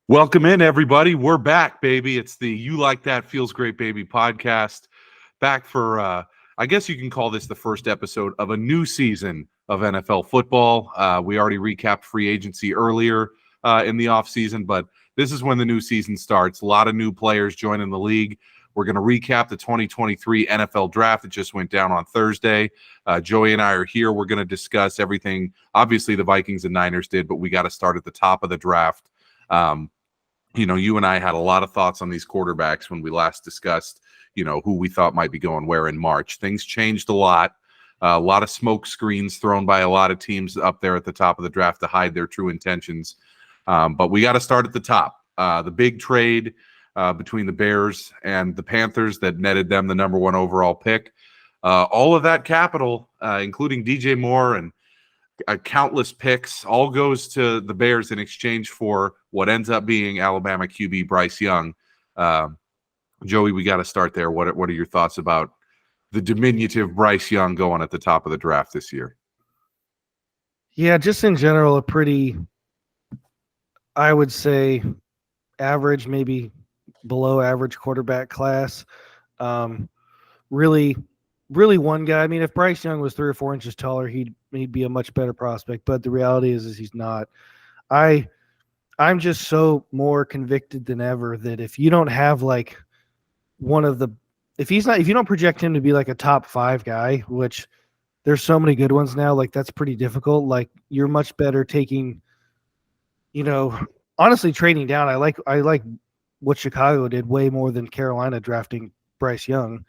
Welcome in, everybody. We're back, baby. It's the You Like That Feels Great Baby podcast. Back for, I guess you can call this the first episode of a new season of NFL football. We already recapped free agency earlier in the offseason, but this is when the new season starts. A lot of new players joining the league. We're going to recap the 2023 NFL draft that just went down on Thursday. Joey and I are here. We're going to discuss everything. Obviously, the Vikings and Niners did, but we got to start at the top of the draft. You and I had a lot of thoughts on these quarterbacks when we last discussed, who we thought might be going where in March. Things changed a lot of smoke screens thrown by a lot of teams up there at the top of the draft to hide their true intentions. But we got to start at the top. The big trade between the Bears and the Panthers that netted them the number one overall pick. All of that capital, including DJ Moore and countless picks, all goes to the Bears in exchange for what ends up being Alabama QB Bryce Young. Joey, we got to start there. What are your thoughts about the diminutive Bryce Young going at the top of the draft this year? Yeah, just in general, a pretty, I would say, average, maybe below average quarterback class. Really one guy. I mean, if Bryce Young was 3 or 4 inches taller, he'd be a much better prospect. But the reality is he's not. I'm just so more convicted than ever that if you don't have like if you don't project him to be like a top 5 guy, which there's so many good ones now, like that's pretty difficult. Like you're much better taking, honestly trading down. I like what Chicago did way more than Carolina drafting Bryce Young.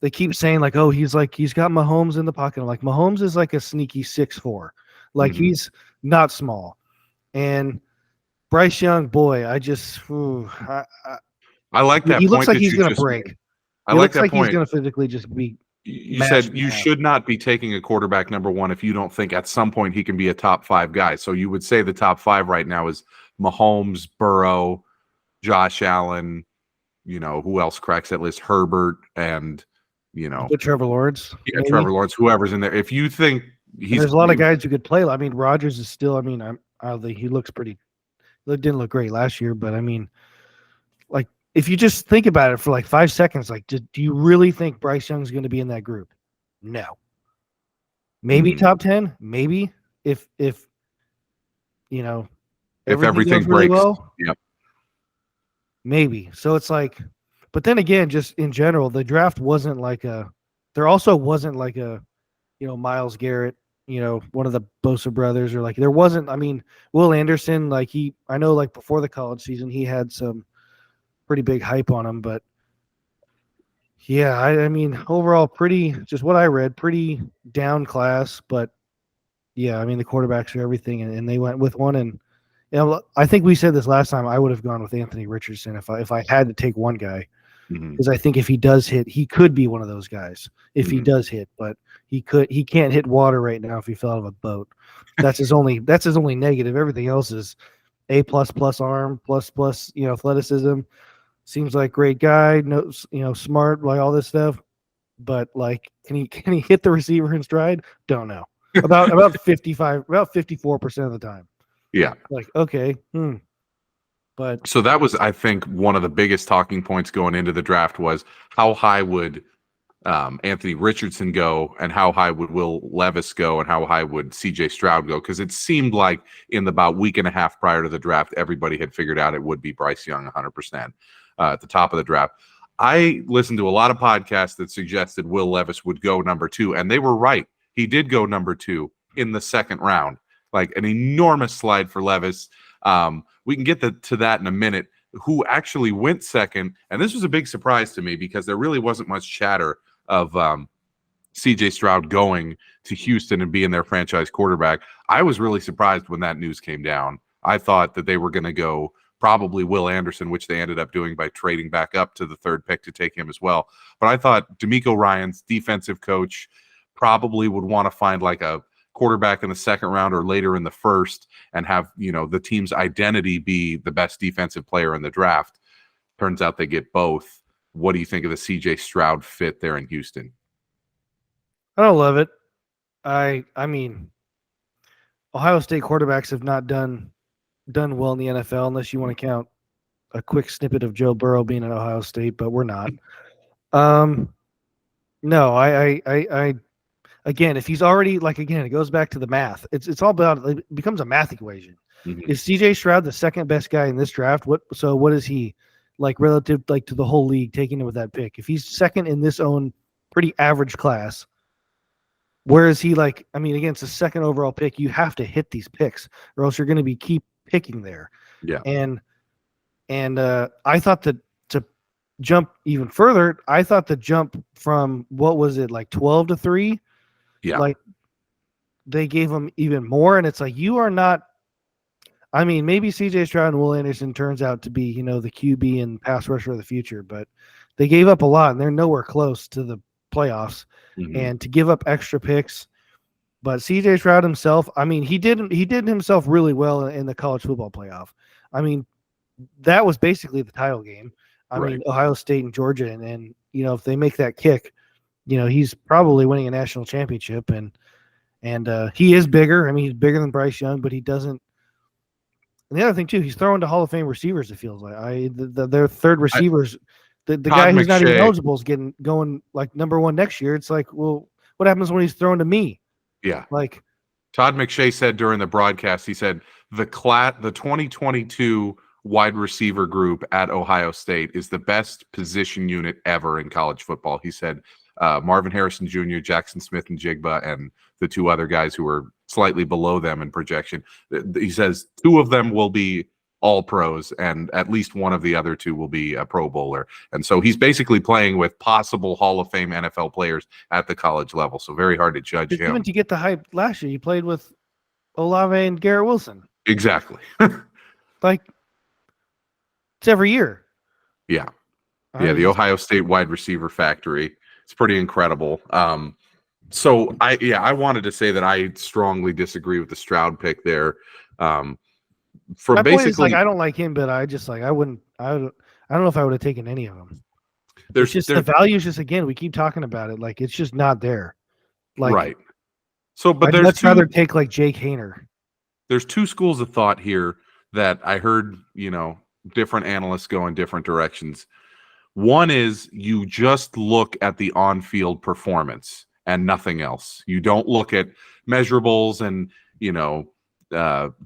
They keep saying like, oh, he's got Mahomes in the pocket. I'm like, Mahomes is like a sneaky 6'4". Like he's not small. And Bryce Young, boy, I like that. He looks point like he's going to break. I like that point. He's going to physically just be. You said you should not be taking a quarterback number one if you don't think at some point he can be a top 5 guy. So you would say the top 5 right now is Mahomes, Burrow, Josh Allen. Who else cracks that list? Herbert and Trevor Lawrence. Yeah, maybe. Trevor Lawrence. Whoever's in there. If you think there's a lot of guys who could play. I mean, Rodgers is still. I mean, he looks pretty. Didn't look great last year, but I mean, like if you just think about it for like 5 seconds, like do you really think Bryce Young's going to be in that group? No. Maybe top 10. Maybe if everything breaks really well. Yep. Maybe. So it's like, but then again, just in general, the draft wasn't like there also wasn't like a, Myles Garrett, one of the Bosa brothers, or like there wasn't. I mean, Will Anderson, like I know like before the college season, he had some pretty big hype on him, but yeah, I mean, overall, just what I read, pretty down class, but yeah, I mean, the quarterbacks are everything, and they went with one, and I think we said this last time. I would have gone with Anthony Richardson if I had to take one guy, because I think if he does hit, he could be one of those guys if he does hit, but he can't hit water right now if he fell out of a boat. That's his only negative. Everything else is A++ arm plus athleticism. Seems like great guy, smart, like all this stuff, but like can he hit the receiver in stride? Don't know. About 54% of the time. Yeah. Like, okay. But so that was, I think, one of the biggest talking points going into the draft was how high would Anthony Richardson go, and how high would Will Levis go, and how high would CJ Stroud go? Because it seemed like in the about week and a half prior to the draft, everybody had figured out it would be Bryce Young 100% at the top of the draft. I listened to a lot of podcasts that suggested Will Levis would go number 2, and they were right. He did go number 2 in the second round. Like an enormous slide for Levis. We can get to that in a minute. Who actually went second? And this was a big surprise to me because there really wasn't much chatter of CJ Stroud going to Houston and being their franchise quarterback. I was really surprised when that news came down. I thought that they were going to go probably Will Anderson, which they ended up doing by trading back up to the 3rd pick to take him as well. But I thought D'Amico Ryans, defensive coach, probably would want to find like a quarterback in the 2nd round or later in the 1st and have, the team's identity be the best defensive player in the draft. Turns out they get both. What do you think of the CJ Stroud fit there in Houston? I don't love it. I mean, Ohio State quarterbacks have not done done well in the NFL unless you want to count a quick snippet of Joe Burrow being at Ohio State, but we're not. No, I again, if he's already it goes back to the math. It's all about it becomes a math equation. Mhm. Is CJ Stroud the second best guy in this draft? What is he like relative to the whole league taking him with that pick? If he's second in this own pretty average class, where is he again, it's a second overall pick. You have to hit these picks or else you're going to be keep picking there. Yeah. And I thought that to jump even further, I thought the jump from what was it, like 12 to 3? Yeah. Like they gave him even more. And it's like, you are not, maybe CJ Stroud and Will Anderson turns out to be, the QB and pass rusher of the future, but they gave up a lot and they're nowhere close to the playoffs. Mhm. And to give up extra picks. But CJ Stroud himself, he did himself really well in the college football playoff. That was basically the title game. Right. Ohio State and Georgia, and if they make that kick, he's probably winning a national championship, and he is bigger. He's bigger than Bryce Young, but he doesn't. And the other thing too, he's throwing to Hall of Fame receivers. It feels like their third receivers, the guy who's not even eligible is going like number one next year. It's like, well, what happens when he's throwing to me? Yeah. Like Todd McShay said during the broadcast, he said the 2022 wide receiver group at Ohio State is the best position unit ever in college football. He said Marvin Harrison Jr., Jackson Smith and Jigba, and the two other guys who were slightly below them in projection. He says two of them will be all pros, and at least one of the other two will be a Pro Bowler. And so he's basically playing with possible Hall of Fame NFL players at the college level. So very hard to judge him. Even to get the hype last year, he played with Olave and Garrett Wilson. Exactly. Like it's every year. Yeah. The Ohio State wide receiver factory. It's pretty incredible. So I wanted to say that I strongly disagree with the Stroud pick there. For my basically, point is, I don't like him, but I don't know if I would have taken any of them. It's just the value is just, again, we keep talking about it, like it's just not there. Like right. So, but I'd much rather take like Jake Haener. There's two schools of thought here that I heard, different analysts go in different directions. One is you just look at the on-field performance and nothing else. You don't look at measurables and,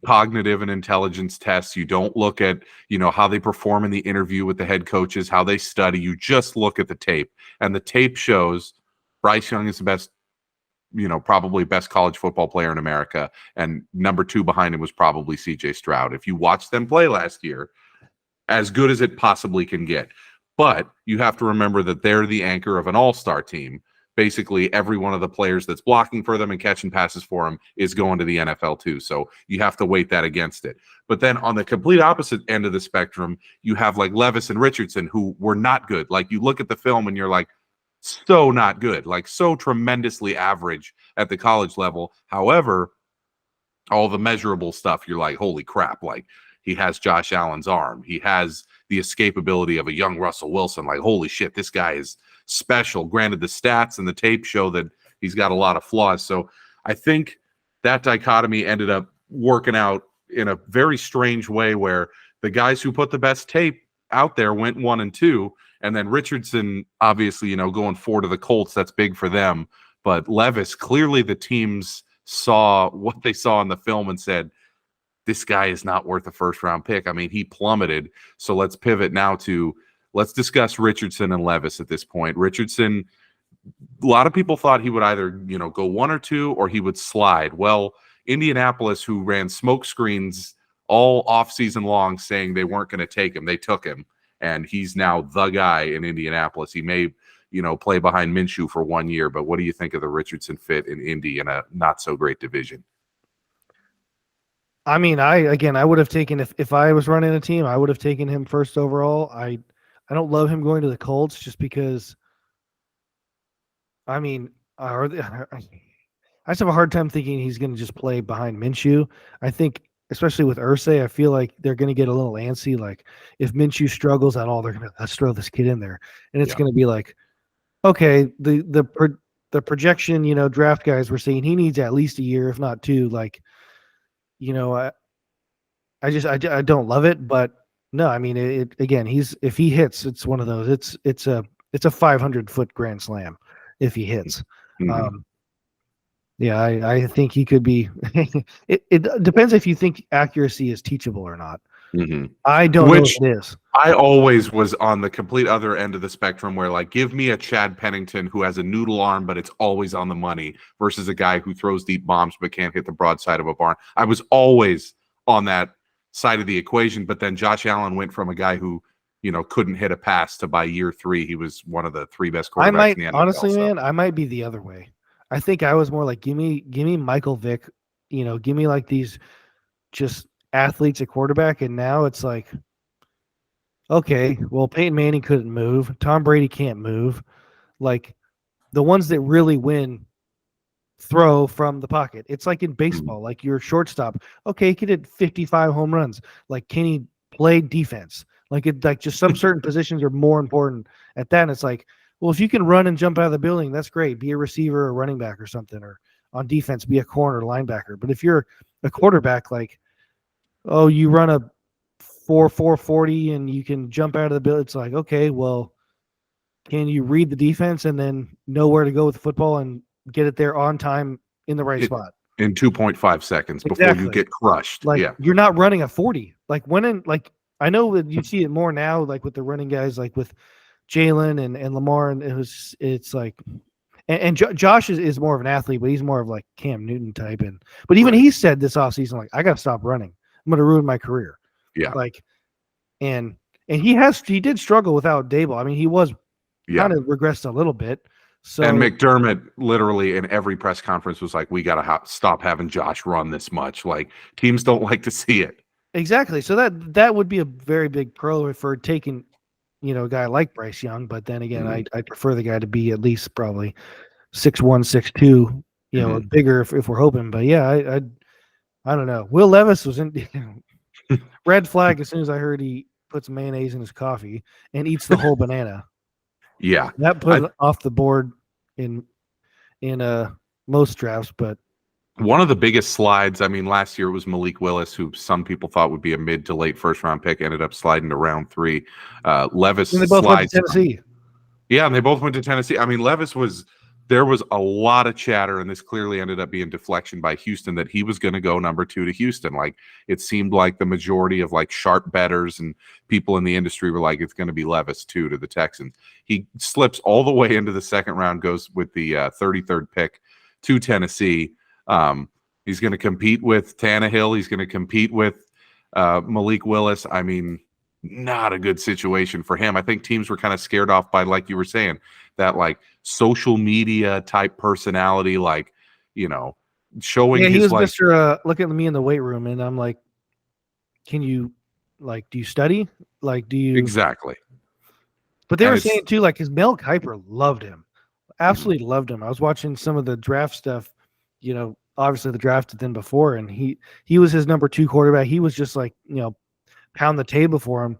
cognitive and intelligence tests. You don't look at, how they perform in the interview with the head coaches, how they study. You just look at the tape. And the tape shows Bryce Young is the best, probably best college football player in America. And number two behind him was probably CJ Stroud. If you watch them play last year, as good as it possibly can get. But you have to remember that they're the anchor of an all-star team. Basically, every one of the players that's blocking for them and catching passes for them is going to the NFL too. So you have to weight that against it. But then on the complete opposite end of the spectrum, you have like Levis and Richardson, who were not good. Like you look at the film and you're like, so not good, like so tremendously average at the college level. However, all the measurable stuff, you're like, holy crap, like he has Josh Allen's arm. He has the escapability of a young Russell Wilson. Like, holy shit, this guy is special. Granted, the stats and the tape show that he's got a lot of flaws. So I think that dichotomy ended up working out in a very strange way where the guys who put the best tape out there went 1 and 2. And then Richardson, obviously, going 4 to the Colts, that's big for them. But Levis, clearly the teams saw what they saw in the film and said, this guy is not worth a first-round pick. He plummeted. So let's pivot now to let's discuss Richardson and Levis at this point. Richardson, a lot of people thought he would either, go 1 or 2 or he would slide. Well, Indianapolis, who ran smoke screens all offseason long saying they weren't going to take him, they took him. And he's now the guy in Indianapolis. He may, play behind Minshew for 1 year. But what do you think of the Richardson fit in Indy in a not-so-great division? I would have taken, if I was running a team, I would have taken him first overall. I don't love him going to the Colts just because, I just have a hard time thinking he's going to just play behind Minshew. I think, especially with Irsay, I feel like they're going to get a little antsy. Like if Minshew struggles at all, they're going to let's throw this kid in there, and it's going to be like, okay, the projection, draft guys were saying he needs at least a year, if not 2. Like, I don't love it, but no, I mean it again. If he hits, it's one of those. It's a 500-foot grand slam if he hits. Mhm. Yeah, I think he could be. It depends if you think accuracy is teachable or not. Mhm. I don't know if Which it is. I always was on the complete other end of the spectrum where, like, give me a Chad Pennington who has a noodle arm, but it's always on the money versus a guy who throws deep bombs but can't hit the broadside of a barn. I was always on that side of the equation. But then Josh Allen went from a guy who, couldn't hit a pass to by year 3, he was one of the 3 best I quarterbacks might in the NFL. honestly, So. man, I might be the other way. I think I was more like, give me Michael Vick, give me like these just athletes at quarterback, and now it's like, okay, well, Peyton Manning couldn't move, Tom Brady can't move, like the ones that really win throw from the pocket. It's like in baseball, like your shortstop, okay, he could hit 55 home runs, like can he play defense? Like just some certain positions are more important at that. And it's like, well, if you can run and jump out of the building, that's great. Be a receiver or running back or something, or on defense, be a corner linebacker. But if you're a quarterback, like, oh, you run a 4.40 and you can jump out of the building, it's like, okay, well, can you read the defense and then know where to go with the football and get it there on time in the right spot? In 2.5 seconds before you get crushed. Like yeah. You're not running a 40. Like I know that you see it more now, like with the running guys, like with Jalen and Lamar, and it's like, and Josh is more of an athlete, but he's more of like Cam Newton type. But even he said this offseason, like, I got to stop running. I'm going to ruin my career. Yeah. Like, and he did struggle without Dable. I mean, he was kind of regressed a little bit. So, and McDermott literally in every press conference was like, we got to stop having Josh run this much. Like, teams don't like to see it. Exactly. So that would be a very big pro for taking, a guy like Bryce Young. But then again, I prefer the guy to be at least probably 6'1", 6'2", bigger if we're hoping. But yeah, I don't know. Will Levis was in red flag as soon as I heard he puts mayonnaise in his coffee and eats the whole banana. Yeah, that put it off the board in most drafts. But one of the biggest slides, I mean, last year it was Malik Willis, who some people thought would be a mid to late first round pick, ended up sliding to round 3. Levis and they both slides went to Tennessee. Yeah, and they both went to Tennessee. I mean, there was a lot of chatter, and this clearly ended up being deflection by Houston, that he was going to go number 2 to Houston. Like, it seemed like the majority of like sharp bettors and people in the industry were like, it's going to be Levis 2 to the Texans. He slips all the way into the second round, goes with the 33rd pick to Tennessee. He's going to compete with Tannehill. He's going to compete with Malik Willis. I mean, not a good situation for him. I think teams were kind of scared off by, like you were saying, that like social media type personality, like, showing he was like, Mr. Look at me in the weight room, and I'm like, can you, like, do you study? Like, do you exactly? But they were saying too, like, his Mel Kiper loved him, absolutely loved him. I was watching some of the draft stuff, obviously the draft then before, and he was his number 2 quarterback. He was just like, pound the table for him,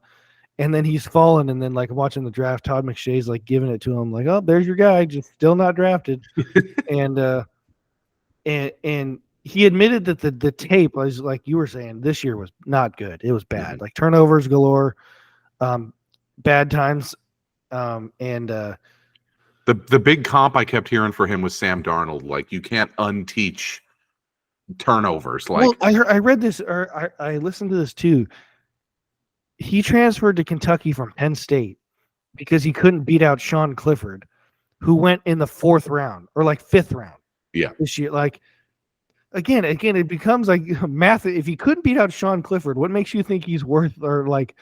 and then he's fallen, and then like watching the draft, Todd McShay's like giving it to him, like, oh, there's your guy, just still not drafted. and he admitted that the tape was, like you were saying, this year was not good. It was bad, like turnovers galore, bad times, and the big comp I kept hearing for him was Sam Darnold. Like, you can't unteach turnovers. Like, well, I read this, or I listened to this too. He transferred to Kentucky from Penn State because he couldn't beat out Sean Clifford, who went in the 4th round or like 5th round. Yeah. This year, like, again, it becomes like math. If he couldn't beat out Sean Clifford, what makes you think he's worth, or like,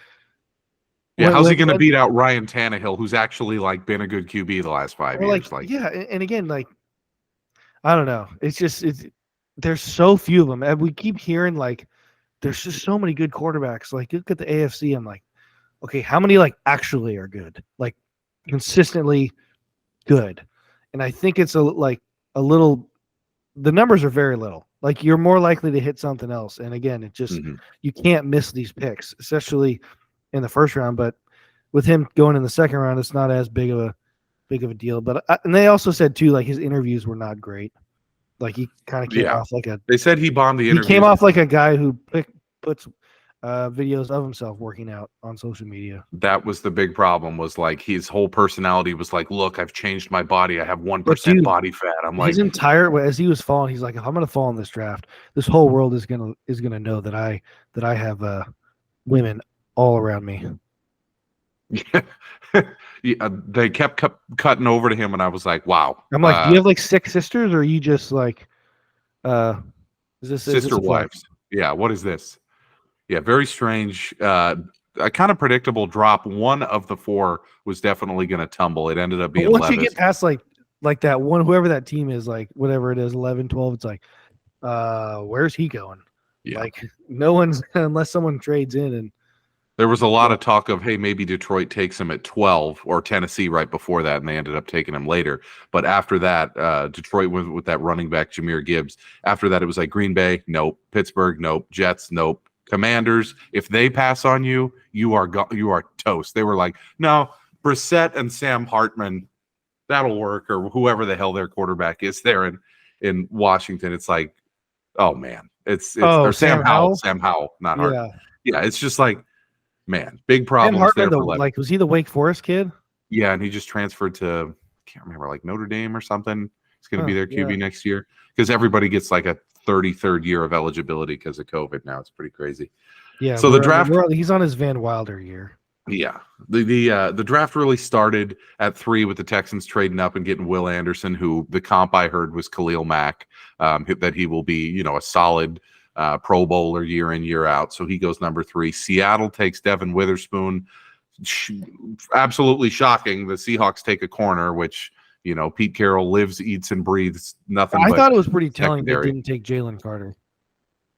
yeah, how's he going to beat out Ryan Tannehill, who's actually like been a good QB the last 5 years? Like, yeah, and again, like, I don't know. There's so few of them, and we keep hearing like, there's just so many good quarterbacks. Like, look at the AFC. I'm like, okay, how many like actually are good, like consistently good? And I think it's a little. The numbers are very little. Like, you're more likely to hit something else. And again, it just you can't miss these picks, especially in the first round. But with him going in the second round, it's not as big of a deal. But and they also said too, like, his interviews were not great. Like, he kind of came off like they said he bombed the interview. He came off like a guy who puts videos of himself working out on social media. That was the big problem, was like his whole personality was like, look, I've changed my body. I have 1% But dude, body fat. I'm like, his entire as he was falling, he's like, if I'm gonna fall in this draft, this whole world is gonna know that I have women all around me. yeah. Yeah, they kept cutting over to him, and I was like, wow. I'm like, do you have like 6 sisters, or are you just like, is this sister a flex? wives? Yeah, what is this? Yeah, very strange. A kind of predictable drop. One of the 4 was definitely going to tumble. It ended up But being once you Levis. get past like that one, whoever that team is, like whatever it is, 11, 12, it's like, where's he going? Yeah. Like no one's unless someone trades in. And There was a lot of talk of, hey, maybe Detroit takes him at 12, or Tennessee right before that, and they ended up taking him later. But after that, Detroit went with that running back, Jahmyr Gibbs. After that, it was like Green Bay, nope. Pittsburgh, nope. Jets, nope. Commanders, if they pass on you, you are toast. They were like, no, Brissett and Sam Hartman, that'll work, or whoever the hell their quarterback is there in Washington. It's like, oh man, it's or Sam Howell, not Hart. Yeah, it's just like, man, big problems Hartman, there. like, was he the Wake Forest kid? Yeah, and he just transferred to, I can't remember, like Notre Dame or something. He's going to be their QB next year, because everybody gets like a 33rd year of eligibility because of COVID now. It's pretty crazy. Yeah. So the draft, he's on his Van Wilder year. Yeah, the draft really started at 3 with the Texans trading up and getting Will Anderson, who the comp I heard was Khalil Mack, that he will be, a solid Pro Bowler year in, year out. So he goes number 3. Seattle takes Devin Witherspoon. Absolutely shocking. The Seahawks take a corner, which, Pete Carroll lives, eats, and breathes nothing. I thought it was pretty telling they didn't take Jalen Carter.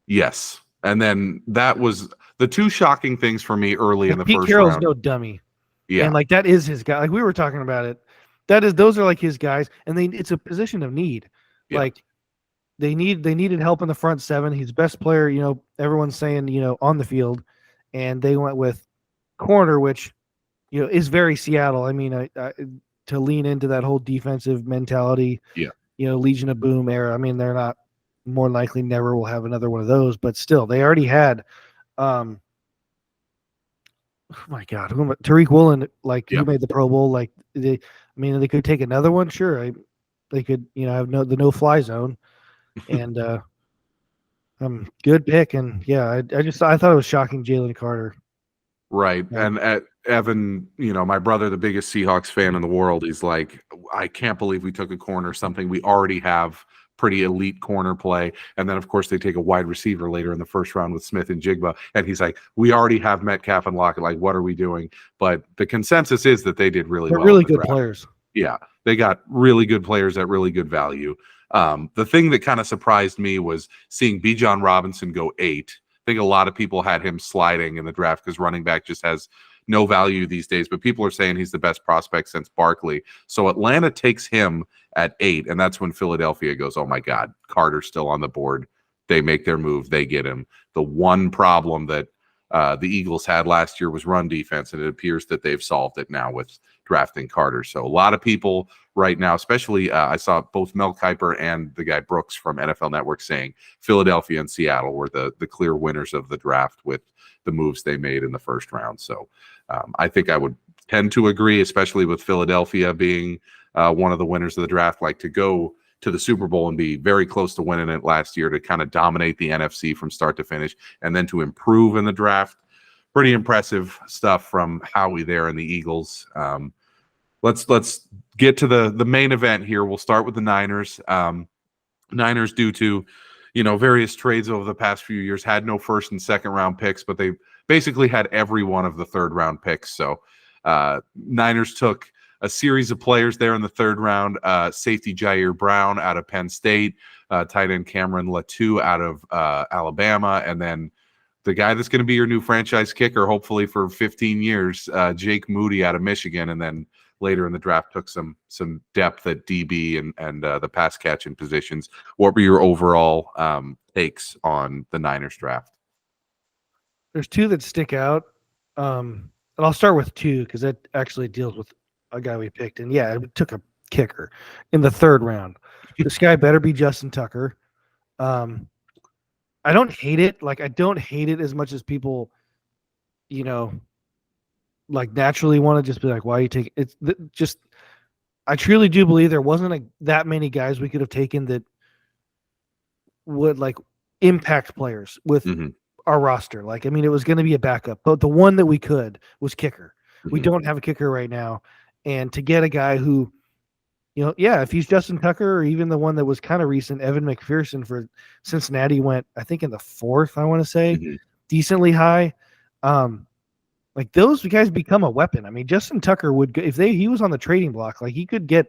Yes. And then that was the 2 shocking things for me early in the Pete first Carroll's round. no dummy. Yeah. And like that is his guy. Like we were talking about it. Those are like his guys. And it's a position of need. Yeah. Like they needed help in the front 7. He's best player, everyone's saying, on the field. And they went with corner, which, is very Seattle. I mean, to lean into that whole defensive mentality, Legion of Boom era. I mean, they're not, more likely never will have another one of those, but still, they already had, oh my God, Tariq Woolen, who made the Pro Bowl. Like they could take another one. Sure. They could, have the no-fly zone, and good pick. And yeah, I thought it was shocking, Jalen Carter. Right. And Evan, my brother, the biggest Seahawks fan in the world, he's like, I can't believe we took a corner, something we already have pretty elite corner play. And then, of course, they take a wide receiver later in the first round with Smith and Jigba. And he's like, we already have Metcalf and Lockett. Like, what are we doing? But the consensus is that they did really well. They're really good players. Yeah. They got really good players at really good value. The thing that kind of surprised me was seeing Bijan Robinson go 8. I think a lot of people had him sliding in the draft because running back just has no value these days, but people are saying he's the best prospect since Barkley. So Atlanta takes him at 8, and that's when Philadelphia goes, oh my God, Carter's still on the board. They make their move. They get him. The one problem that the Eagles had last year was run defense, and it appears that they've solved it now with drafting Carter. So a lot of people right now, especially I saw both Mel Kiper and the guy Brooks from NFL Network saying Philadelphia and Seattle were the clear winners of the draft with the moves they made in the first round. So I think I would tend to agree, especially with Philadelphia being one of the winners of the draft, like to go to the Super Bowl and be very close to winning it last year, to kind of dominate the NFC from start to finish, and then to improve in the draft. Pretty impressive stuff from Howie there and the Eagles. Let's get to the main event here. We'll start with the Niners. Niners, due to various trades over the past few years, had no first and second round picks, but they basically had every one of the third round picks. So Niners took a series of players there in the third round. Safety Jair Brown out of Penn State, tight end Cameron Latu out of Alabama, and then the guy that's going to be your new franchise kicker, hopefully for 15 years, Jake Moody out of Michigan, and then later in the draft took some depth at DB and the pass catching positions. What were your overall takes on the Niners draft? There's 2 that stick out, and I'll start with 2 because that actually deals with a guy we picked. And yeah, it took a kicker in the third round. This guy better be Justin Tucker. I I don't hate it. Like, I don't hate it as much as people, like naturally want to just be like, why are you taking it's just, I truly do believe there wasn't that many guys we could have taken that would like impact players with our roster. Like, I mean, it was going to be a backup, but the one that we could was kicker. We don't have a kicker right now. And to get a guy who, if he's Justin Tucker or even the one that was kind of recent, Evan McPherson for Cincinnati went, I think in the 4th, I want to say, decently high. Like those guys become a weapon. I mean, Justin Tucker would, if he was on the trading block, like he could get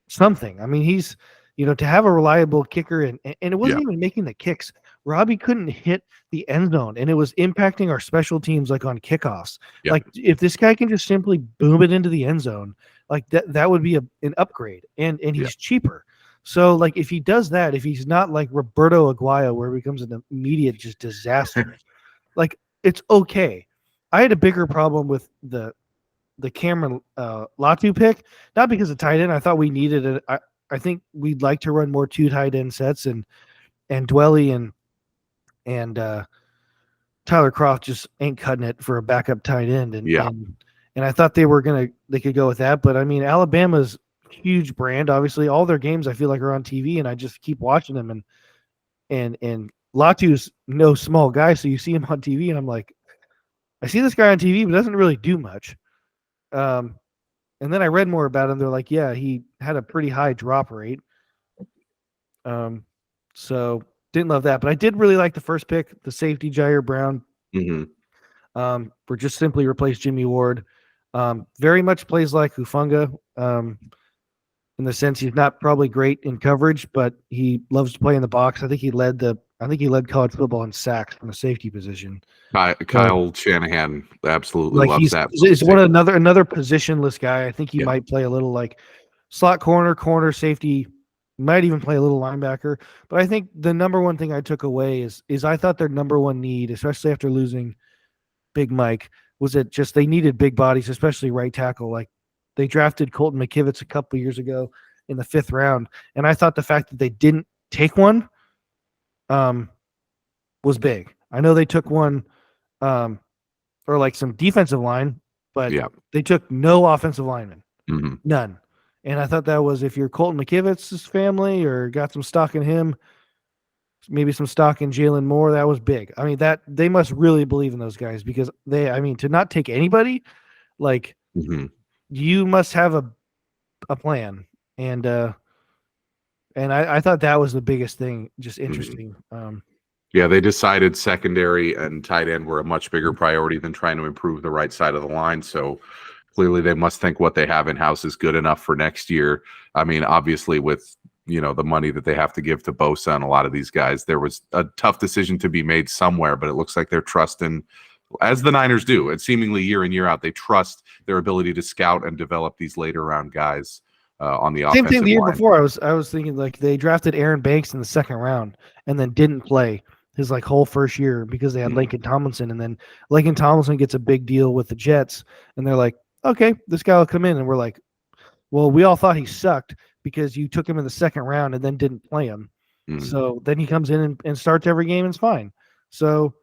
something. I mean, he's, to have a reliable kicker and it wasn't even making the kicks. Robbie couldn't hit the end zone and it was impacting our special teams like on kickoffs. Like if this guy can just simply boom it into the end zone, like that would be an upgrade and he's cheaper. So like if he does that, if he's not like Roberto Aguayo where it becomes an immediate just disaster, like it's okay. I had a bigger problem with the Cameron Latu pick, not because of tight end. I thought we needed it. I think we'd like to run more 2 tight end sets and Dwelly and Tyler Croft just ain't cutting it for a backup tight end. And I thought they could go with that. But I mean, Alabama's huge brand. Obviously, all their games I feel like are on TV, and I just keep watching them. And Latu's no small guy, so you see him on TV, and I'm like, I see this guy on TV, but doesn't really do much. And then I read more about him. They're like, yeah, he had a pretty high drop rate. So didn't love that, but I did really like the first pick, the safety Jair Brown. For just simply replace Jimmy Ward. Very much plays like Hufanga, in the sense he's not probably great in coverage, but he loves to play in the box. I think he led college football in sacks from the safety position. Kyle Shanahan absolutely loves that. He's another positionless guy. I think he might play a little like slot corner safety, might even play a little linebacker. But I think the number one thing I took away is I thought their number one need, especially after losing Big Mike, was that just they needed big bodies, especially right tackle. Like they drafted Colton McKivitz a couple years ago in the 5th round, and I thought the fact that they didn't take one was big. I know they took one or like some defensive line, but they took no offensive linemen, none. And I thought that was, if you're Colton McKivitz's family or got some stock in him, maybe some stock in Jalen Moore, that was big. I mean, that they must really believe in those guys because to not take anybody, like you must have a plan. And I thought that was the biggest thing, just interesting. They decided secondary and tight end were a much bigger priority than trying to improve the right side of the line. So clearly they must think what they have in-house is good enough for next year. I mean, obviously with, the money that they have to give to Bosa and a lot of these guys, there was a tough decision to be made somewhere, but it looks like they're trusting, as the Niners do, and seemingly year in, year out, they trust their ability to scout and develop these later round guys on the offensive line. Same thing the year before. I was thinking like they drafted Aaron Banks in the 2nd round and then didn't play his like whole first year because they had Laken Tomlinson, and then Laken Tomlinson gets a big deal with the Jets, and they're like, okay, this guy will come in, and we're like, well, we all thought he sucked because you took him in the 2nd round and then didn't play him. So then he comes in and starts every game and it's fine. So,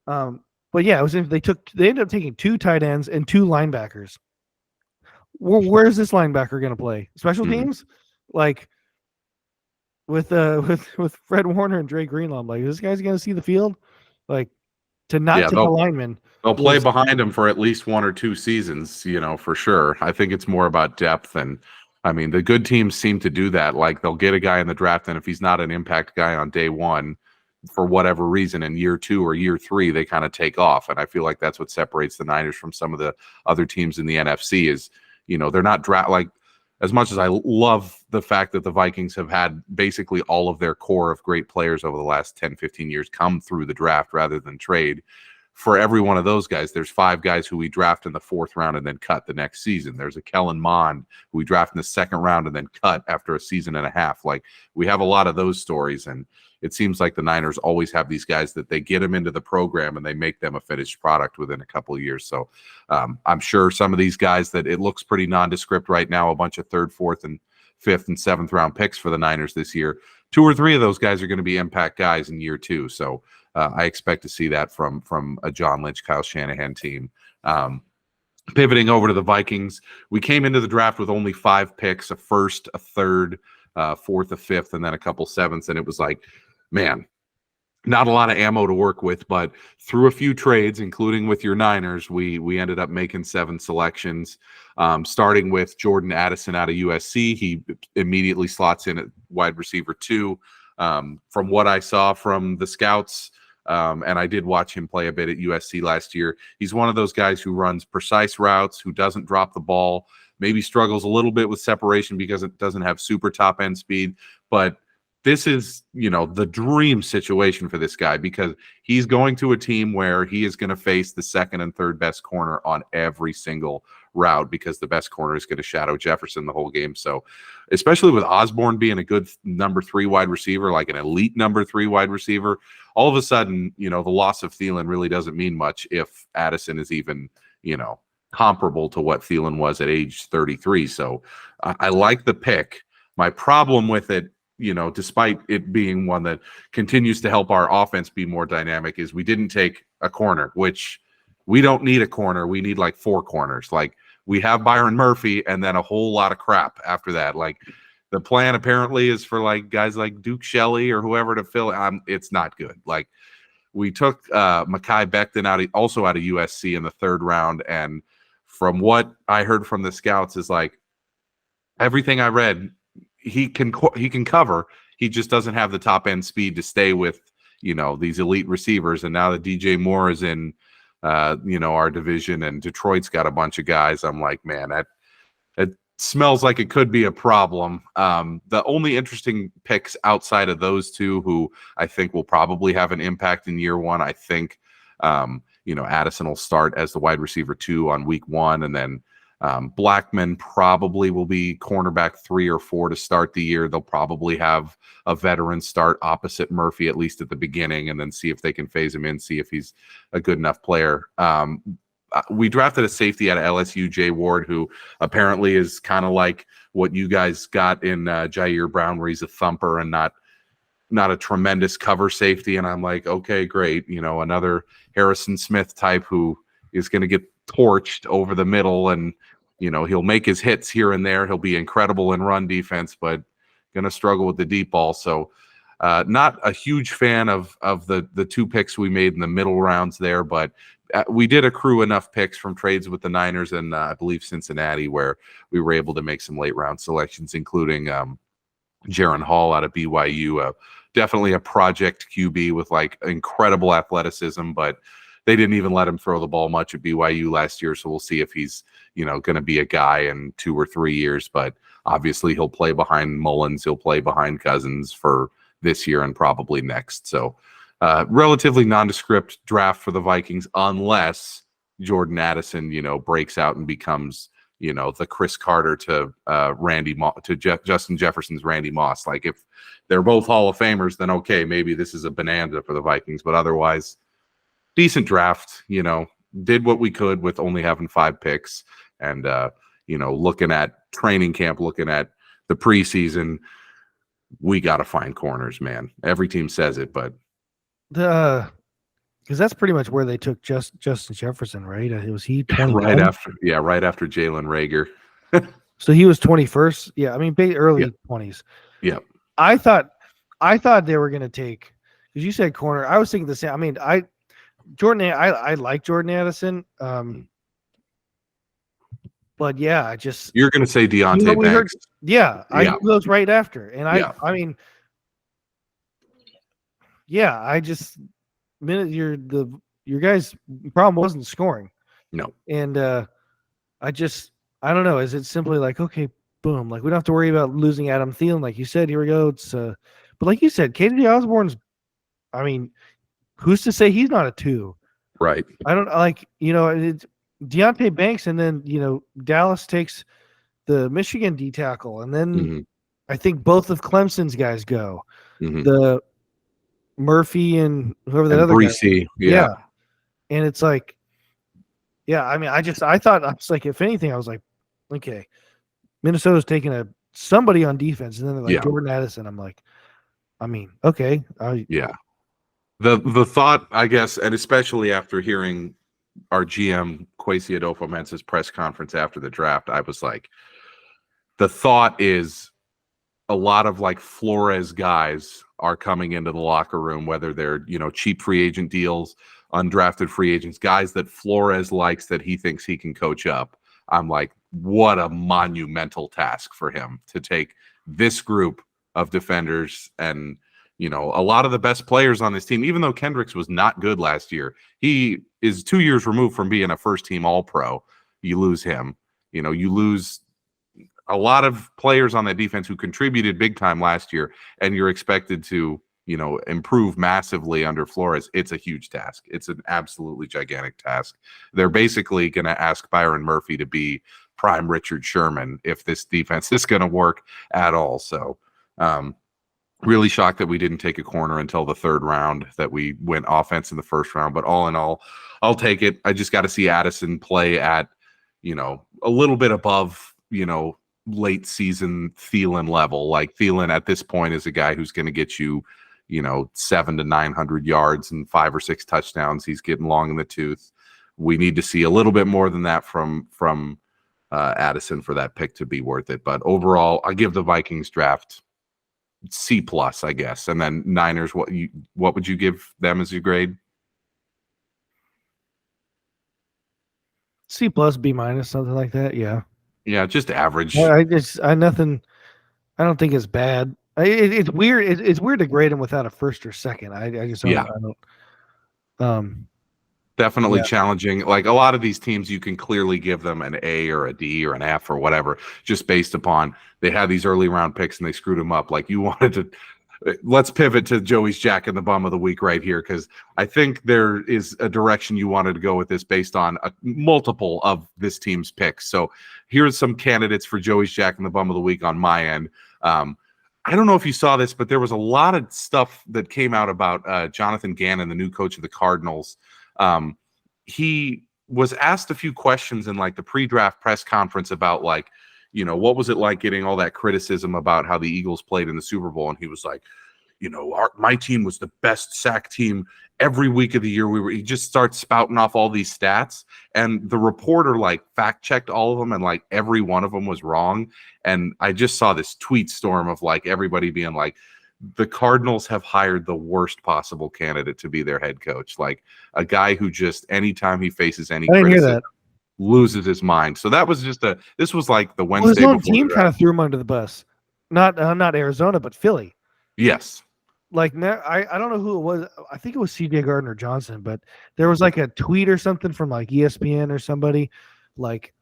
but yeah, it was they ended up taking 2 tight ends and 2 linebackers. Where's this linebacker going to play? Special teams? Like with Fred Warner and Dre Greenlaw, I'm like, this guy's going to see the field? Like, to not take a lineman. They'll play behind him for at least 1 or 2 seasons, for sure. I think it's more about depth. And I mean, the good teams seem to do that. Like they'll get a guy in the draft, and if he's not an impact guy on day 1, for whatever reason, in year 2 or year 3, they kind of take off. And I feel like that's what separates the Niners from some of the other teams in the NFC is, they're not like, as much as I love the fact that the Vikings have had basically all of their core of great players over the last 10, 15 years come through the draft rather than trade. For every one of those guys, there's 5 guys who we draft in the 4th round and then cut the next season. There's a Kellen Mond who we draft in the 2nd round and then cut after a season and a half. Like, we have a lot of those stories, and it seems like the Niners always have these guys that they get them into the program and they make them a finished product within a couple of years. So I'm sure some of these guys that it looks pretty nondescript right now, a bunch of 3rd, 4th, and 5th and 7th round picks for the Niners this year. 2 or 3 of those guys are going to be impact guys in year 2. So I expect to see that from a John Lynch, Kyle Shanahan team. Pivoting over to the Vikings, we came into the draft with only 5 picks, a first, a third, 4th, a 5th, and then a couple 7ths. And it was like, man, not a lot of ammo to work with, but through a few trades, including with your Niners, we ended up making 7 selections, starting with Jordan Addison out of USC. He immediately slots in at wide receiver 2. From what I saw from the scouts, and I did watch him play a bit at USC last year, he's one of those guys who runs precise routes, who doesn't drop the ball, maybe struggles a little bit with separation because it doesn't have super top end speed, but this is, the dream situation for this guy because he's going to a team where he is going to face the second and third best corner on every single route because the best corner is going to shadow Jefferson the whole game. So especially with Osborne being a good number 3 wide receiver, like an elite number 3 wide receiver, all of a sudden, the loss of Thielen really doesn't mean much if Addison is even, comparable to what Thielen was at age 33. So I like the pick. My problem with it, despite it being one that continues to help our offense be more dynamic, is we didn't take a corner, which we don't need a corner. We need like 4 corners. Like we have Byron Murphy and then a whole lot of crap after that. Like the plan apparently is for like guys like Duke Shelley or whoever to fill. It's not good. Like we took Mekhi Becton also out of USC in the 3rd round. And from what I heard from the scouts is like everything I read, he can cover. He just doesn't have the top end speed to stay with, these elite receivers. And now that DJ Moore is in, our division and Detroit's got a bunch of guys, I'm like, man, that smells like it could be a problem. The only interesting picks outside of those 2 who I think will probably have an impact in year 1, I think, Addison will start as the wide receiver 2 on week 1, and then Blackman probably will be cornerback 3 or 4 to start the year. They'll probably have a veteran start opposite Murphy, at least at the beginning, and then see if they can phase him in, see if he's a good enough player. We drafted a safety out of LSU, Jay Ward, who apparently is kind of like what you guys got in Jair Brown, where he's a thumper and not a tremendous cover safety. And I'm like, okay, great. Another Harrison Smith type who is going to get torched over the middle, and he'll make his hits here and there. He'll be incredible in run defense, but going to struggle with the deep ball. So not a huge fan of the 2 picks we made in the middle rounds there, but we did accrue enough picks from trades with the Niners and I believe Cincinnati where we were able to make some late round selections, including Jaron Hall out of BYU, definitely a project QB with like incredible athleticism, but they didn't even let him throw the ball much at BYU last year. So we'll see if he's, going to be a guy in 2 or 3 years. But obviously he'll play behind Mullins. He'll play behind Cousins for this year and probably next. So relatively nondescript draft for the Vikings, unless Jordan Addison, breaks out and becomes, the Chris Carter to Justin Jefferson's Randy Moss. Like if they're both Hall of Famers, then okay, maybe this is a bonanza for the Vikings. But otherwise, decent draft, did what we could with only having 5 picks and, looking at training camp, looking at the preseason, we got to find corners, man. Every team says it, but. Because that's pretty much where they took Justin Jefferson, right? Was he 21? Right after Jalen Reagor. So he was 21st. Yeah, I mean, early 20s. Yeah. I thought they were going to take, because you said corner. I was thinking the same. I mean, I like Jordan Addison. But yeah, you're going to say Deontay Banks. I knew those right after, and I mean, your guys' problem wasn't scoring. No, and I don't know. Is it simply like, okay, boom, like we don't have to worry about losing Adam Thielen, like you said. Here we go. It's but like you said, KJ Osborne's. I mean, who's to say he's not a 2? Right. I don't like, it's Deontay Banks, and then Dallas takes the Michigan D tackle, and then I think both of Clemson's guys go. The Murphy and whoever that other Breesy, guy. Yeah. And it's like, I mean, I thought, I was like, if anything, I was like, okay, Minnesota's taking a somebody on defense, and then they're like Yeah. Jordan Addison. I'm like, I mean, okay, Yeah. The thought, I guess, and especially after hearing our GM Kwesi Adolfo-Mensah's press conference after the draft, I was like, the thought is a lot of like Flores guys are coming into the locker room, whether they're, cheap free agent deals, undrafted free agents, guys that Flores likes that he thinks he can coach up. I'm like, what a monumental task for him to take this group of defenders and, a lot of the best players on this team, even though Kendricks was not good last year, he is 2 years removed from being a first team All-Pro. You lose him, you lose a lot of players on that defense who contributed big time last year, and you're expected to, improve massively under Flores. It's a huge task. It's an absolutely gigantic task. They're basically going to ask Byron Murphy to be prime Richard Sherman if this defense is going to work at all. So, really shocked that we didn't take a corner until the third round, that we went offense in the first round. But all in all, I'll take it. I just got to see Addison play at, a little bit above, late season Thielen level. Like Thielen at this point is a guy who's going to get you, 700 to 900 yards and 5 or 6 touchdowns. He's getting long in the tooth. We need to see a little bit more than that from Addison for that pick to be worth it. But overall, I give the Vikings draft C+, I guess. And then Niners, what would you give them as your grade? C+, B-, something like that. Yeah. Yeah, just average. I don't think it's bad. It's weird. It's weird to grade him without a first or second. I just don't. Yeah. I don't. Definitely challenging. Like a lot of these teams, you can clearly give them an A or a D or an F or whatever, just based upon they had these early round picks and they screwed them up. Like you wanted to. Let's pivot to Joey's Jack and the Bum of the Week right here, because I think there is a direction you wanted to go with this based on multiple of this team's picks. So here's some candidates for Joey's Jack and the Bum of the Week on my end. I don't know if you saw this, but there was a lot of stuff that came out about Jonathan Gannon, the new coach of the Cardinals. He was asked a few questions in like the pre-draft press conference about like, what was it like getting all that criticism about how the Eagles played in the Super Bowl? And he was like, my team was the best sack team every week of the year. He just starts spouting off all these stats, and the reporter like fact checked all of them, and like every one of them was wrong. And I just saw this tweet storm of like everybody being like, the Cardinals have hired the worst possible candidate to be their head coach. Like a guy who just anytime he faces any criticism loses his mind. So that was just this was like the Wednesday his own before team kind of threw him under the bus. Not Arizona, but Philly. Yes. Like I don't know who it was. I think it was CJ Gardner Johnson, but there was like a tweet or something from like ESPN or somebody like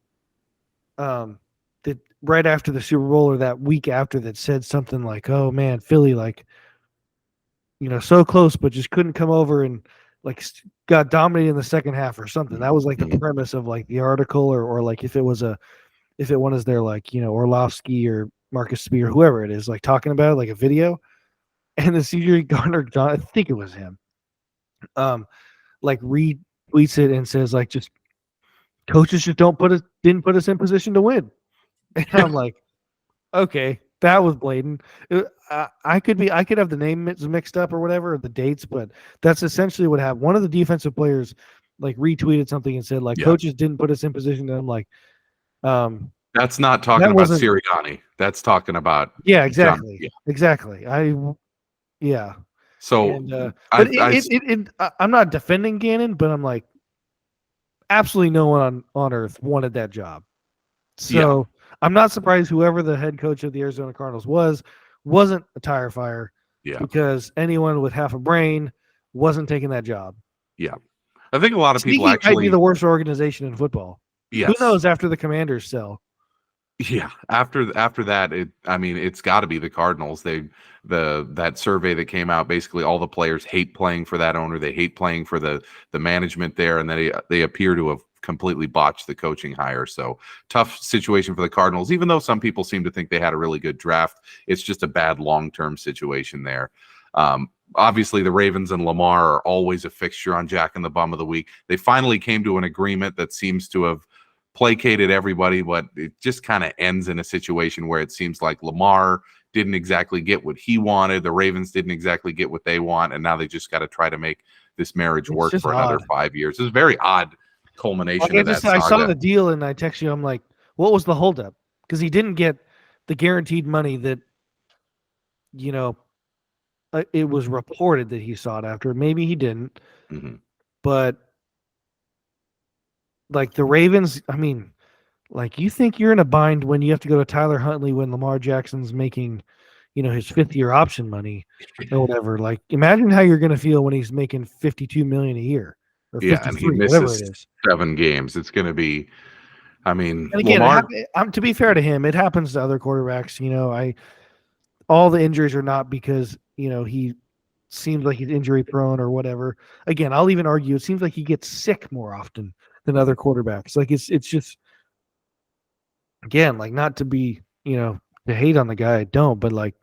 that right after the Super Bowl or that week after that said something like, "Oh man, Philly like so close but just couldn't come over and like got dominated in the second half or something." That was like the premise of like the article or like if it was their like, Orlovsky or Marcus Spear, whoever it is, like talking about it, like a video. And the CJ Gardner John, I think it was him, like retweets it and says like, just coaches just didn't put us in position to win. And I'm like, okay, that was blatant. I could have the name mixed up or whatever, or the dates, but that's essentially what happened. One of the defensive players like retweeted something and said like, coaches didn't put us in position. And I'm like, that's not talking about Sirianni. That's talking about exactly. John, exactly. So, I'm not defending Gannon, but I'm like, absolutely no one on earth wanted that job. So I'm not surprised whoever the head coach of the Arizona Cardinals wasn't a tire fire. Yeah. Because anyone with half a brain wasn't taking that job. Yeah. I think a lot of people might be the worst organization in football. Yes. Who knows after the Commanders sell? Yeah, after that, it's got to be the Cardinals. That survey that came out, basically all the players hate playing for that owner. They hate playing for the management there, and they appear to have completely botched the coaching hire. So tough situation for the Cardinals. Even though some people seem to think they had a really good draft, it's just a bad long-term situation there. Obviously, the Ravens and Lamar are always a fixture on Jack and the Bum of the Week. They finally came to an agreement that seems to have placated everybody, but it just kind of ends in a situation where it seems like Lamar didn't exactly get what he wanted. The Ravens didn't exactly get what they want. And now they just got to try to make this marriage work for another 5 years. It's a very odd culmination of that saga. I saw the deal and I texted you. I'm like, what was the holdup? Because he didn't get the guaranteed money that, it was reported that he sought after. Maybe he didn't. Mm-hmm. But like the Ravens, I mean, like you think you're in a bind when you have to go to Tyler Huntley when Lamar Jackson's making, his 5th-year option money or whatever. Like imagine how you're going to feel when he's making $52 million a year or 53, and he misses 7 games. It's going to be, I mean, and again, Lamar, to be fair to him, it happens to other quarterbacks. All the injuries are not because, he seems like he's injury prone or whatever. Again, I'll even argue it seems like he gets sick more often than other quarterbacks. Like it's just, again, like not to be, to hate on the guy, I don't, but like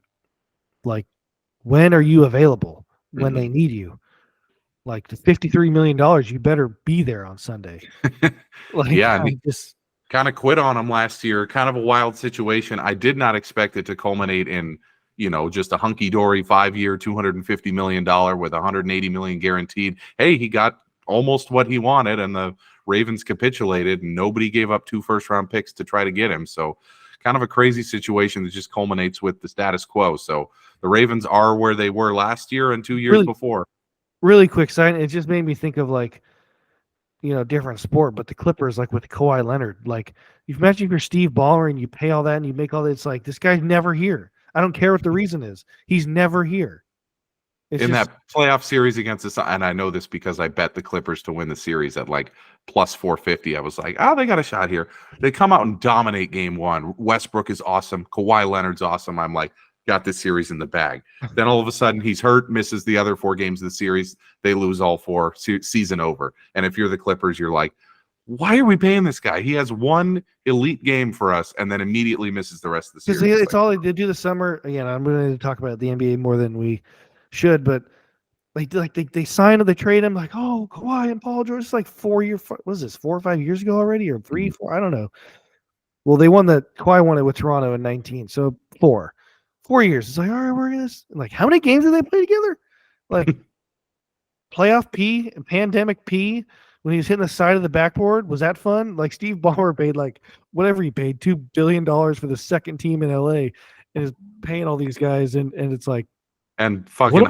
when are you available when they need you? Like the $53 million, you better be there on Sunday. and he just kind of quit on him last year. Kind of a wild situation. I did not expect it to culminate in, just a hunky-dory 5-year, $250 million with $180 million guaranteed. Hey, he got almost what he wanted, and the Ravens capitulated, and nobody gave up 2 first-round picks to try to get him. So kind of a crazy situation that just culminates with the status quo. So the Ravens are where they were last year and 2 years before. Really quick side, it just made me think of different sport, but the Clippers, like with Kawhi Leonard, like you imagine if you're Steve Ballmer and you pay all that and you make all that, it's like this guy's never here. I don't care what the reason is. He's never here. That playoff series against the, and I know this because I bet the Clippers to win the series at like plus 450. I was like, they got a shot here. They come out and dominate game 1. Westbrook is awesome. Kawhi Leonard's awesome. I'm like, got this series in the bag. Then all of a sudden he's hurt, misses the other 4 games of the series. They lose all 4, season over. And if you're the Clippers, you're like, why are we paying this guy? He has 1 elite game for us and then immediately misses the rest of the series. Because it's all they do the summer. Again, I'm going to talk about the NBA more than we should, but they sign him, they trade him like, oh, Kawhi and Paul George. It's like 4 year. What was this, 4 or 5 years ago already, or 3, 4? I don't know. Well, Kawhi won it with Toronto in 19, so 4 years. It's like, all right, we're gonna like, how many games did they play together? Like playoff P, pandemic P, when he was hitting the side of the backboard. Was that fun? Like Steve Ballmer paid like whatever he paid, $2 billion for the second team in LA, and is paying all these guys, and it's like, and fucking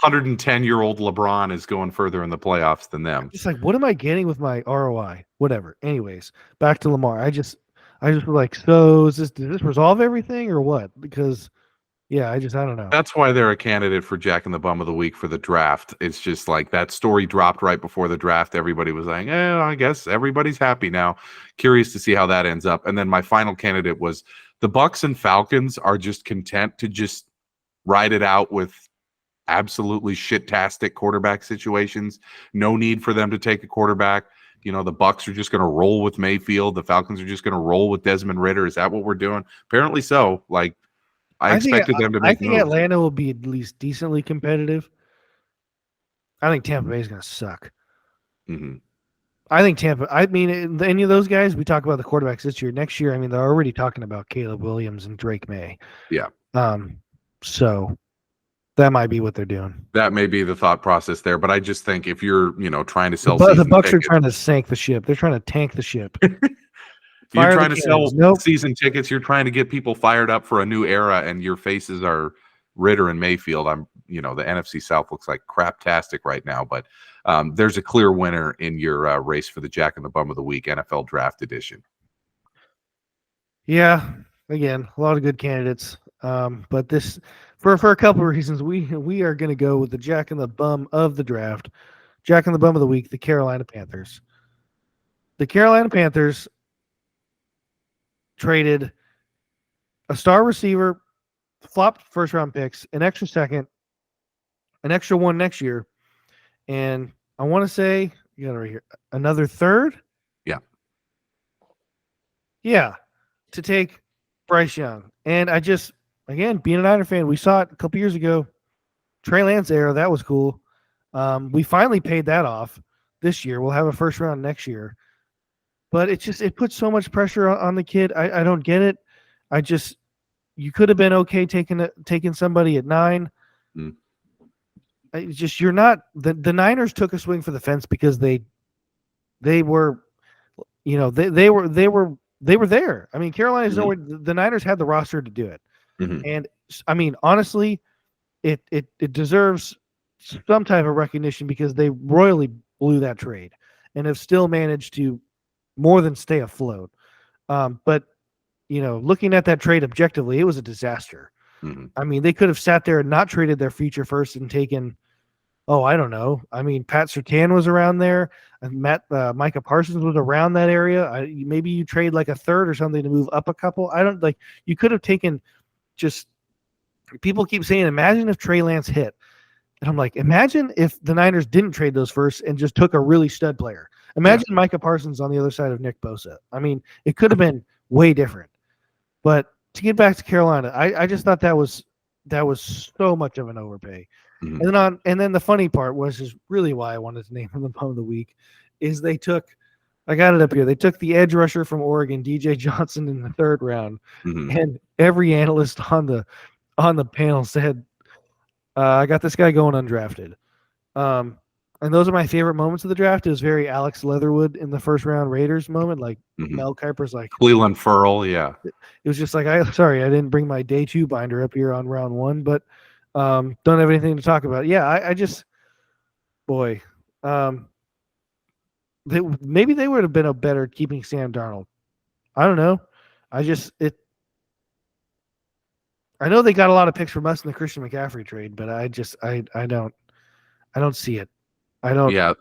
110-year-old LeBron is going further in the playoffs than them. It's like, what am I getting with my ROI? Whatever. Anyways, back to Lamar. I just was like, so does this resolve everything or what? Because I don't know. That's why they're a candidate for Jack and the Bum of the Week for the draft. It's just like that story dropped right before the draft. Everybody was like, I guess everybody's happy now. Curious to see how that ends up. And then my final candidate was the Bucks and Falcons are just content to just ride it out with absolutely shit-tastic quarterback situations. No need for them to take a quarterback. The Bucks are just going to roll with Mayfield. The Falcons are just going to roll with Desmond Ridder. Is that what we're doing? Apparently so. Like, I expected them to make moves. Atlanta will be at least decently competitive. I think Tampa Bay is going to suck. Mm-hmm. I think any of those guys, we talk about the quarterbacks this year. Next year, they're already talking about Caleb Williams and Drake May. Yeah. So that might be what they're doing. That may be the thought process there, but I just think if you're, trying to sell the Bucks are trying to sink the ship. They're trying to tank the ship. You're trying to sell season tickets. You're trying to get people fired up for a new era, and your faces are Ridder and Mayfield. The NFC South looks like craptastic right now, but there's a clear winner in your race for the Jack and the Bum of the Week NFL Draft Edition. Yeah, again, a lot of good candidates, but this for a couple of reasons, we are going to go with the Jack and the Bum of the draft, Jack and the Bum of the Week, the Carolina Panthers. The Carolina Panthers traded a star receiver, flopped first-round picks, an extra second, an extra one next year, and I want to say, you got it right here, another third? Yeah, to take Bryce Young. And I just, again, being a Niner fan, we saw it a couple years ago. Trey Lance era, that was cool. We finally paid that off this year. We'll have a first round next year. but it puts so much pressure on the kid. I don't get it. You could have been okay taking somebody at 9. Mm. You're not the Niners took a swing for the fence because they were, they were there. I mean, Carolina's nowhere. The Niners had the roster to do it, and I mean, honestly, it deserves some type of recognition because they royally blew that trade and have still managed to more than stay afloat. But looking at that trade objectively, it was a disaster. I mean, they could have sat there and not traded their future first and taken, I don't know. I mean, Pat Surtain was around there. And Micah Parsons was around that area. Maybe you trade like a third or something to move up a couple. You could have taken just, people keep saying, imagine if Trey Lance hit. And I'm like, imagine if the Niners didn't trade those first and just took a really stud player. Imagine Micah Parsons on the other side of Nick Bosa. I mean, it could have been way different. But to get back to Carolina, I just thought that was so much of an overpay. And then the funny part is really why I wanted to name him the Bum of the Week is I got it up here. They took the edge rusher from Oregon, DJ Johnson, in the 3rd round, and every analyst on the panel said, I got this guy going undrafted. And those are my favorite moments of the draft. It was very Alex Leatherwood in the 1st round Raiders moment. Like Mel Kiper's like Cleveland Furl. Yeah. It was just like, sorry, I didn't bring my day 2 binder up here on round 1, but don't have anything to talk about. Yeah. I just, boy, maybe they would have been a better keeping Sam Darnold. I don't know. I know they got a lot of picks from us in the Christian McCaffrey trade, but I don't see it. I don't. Yeah,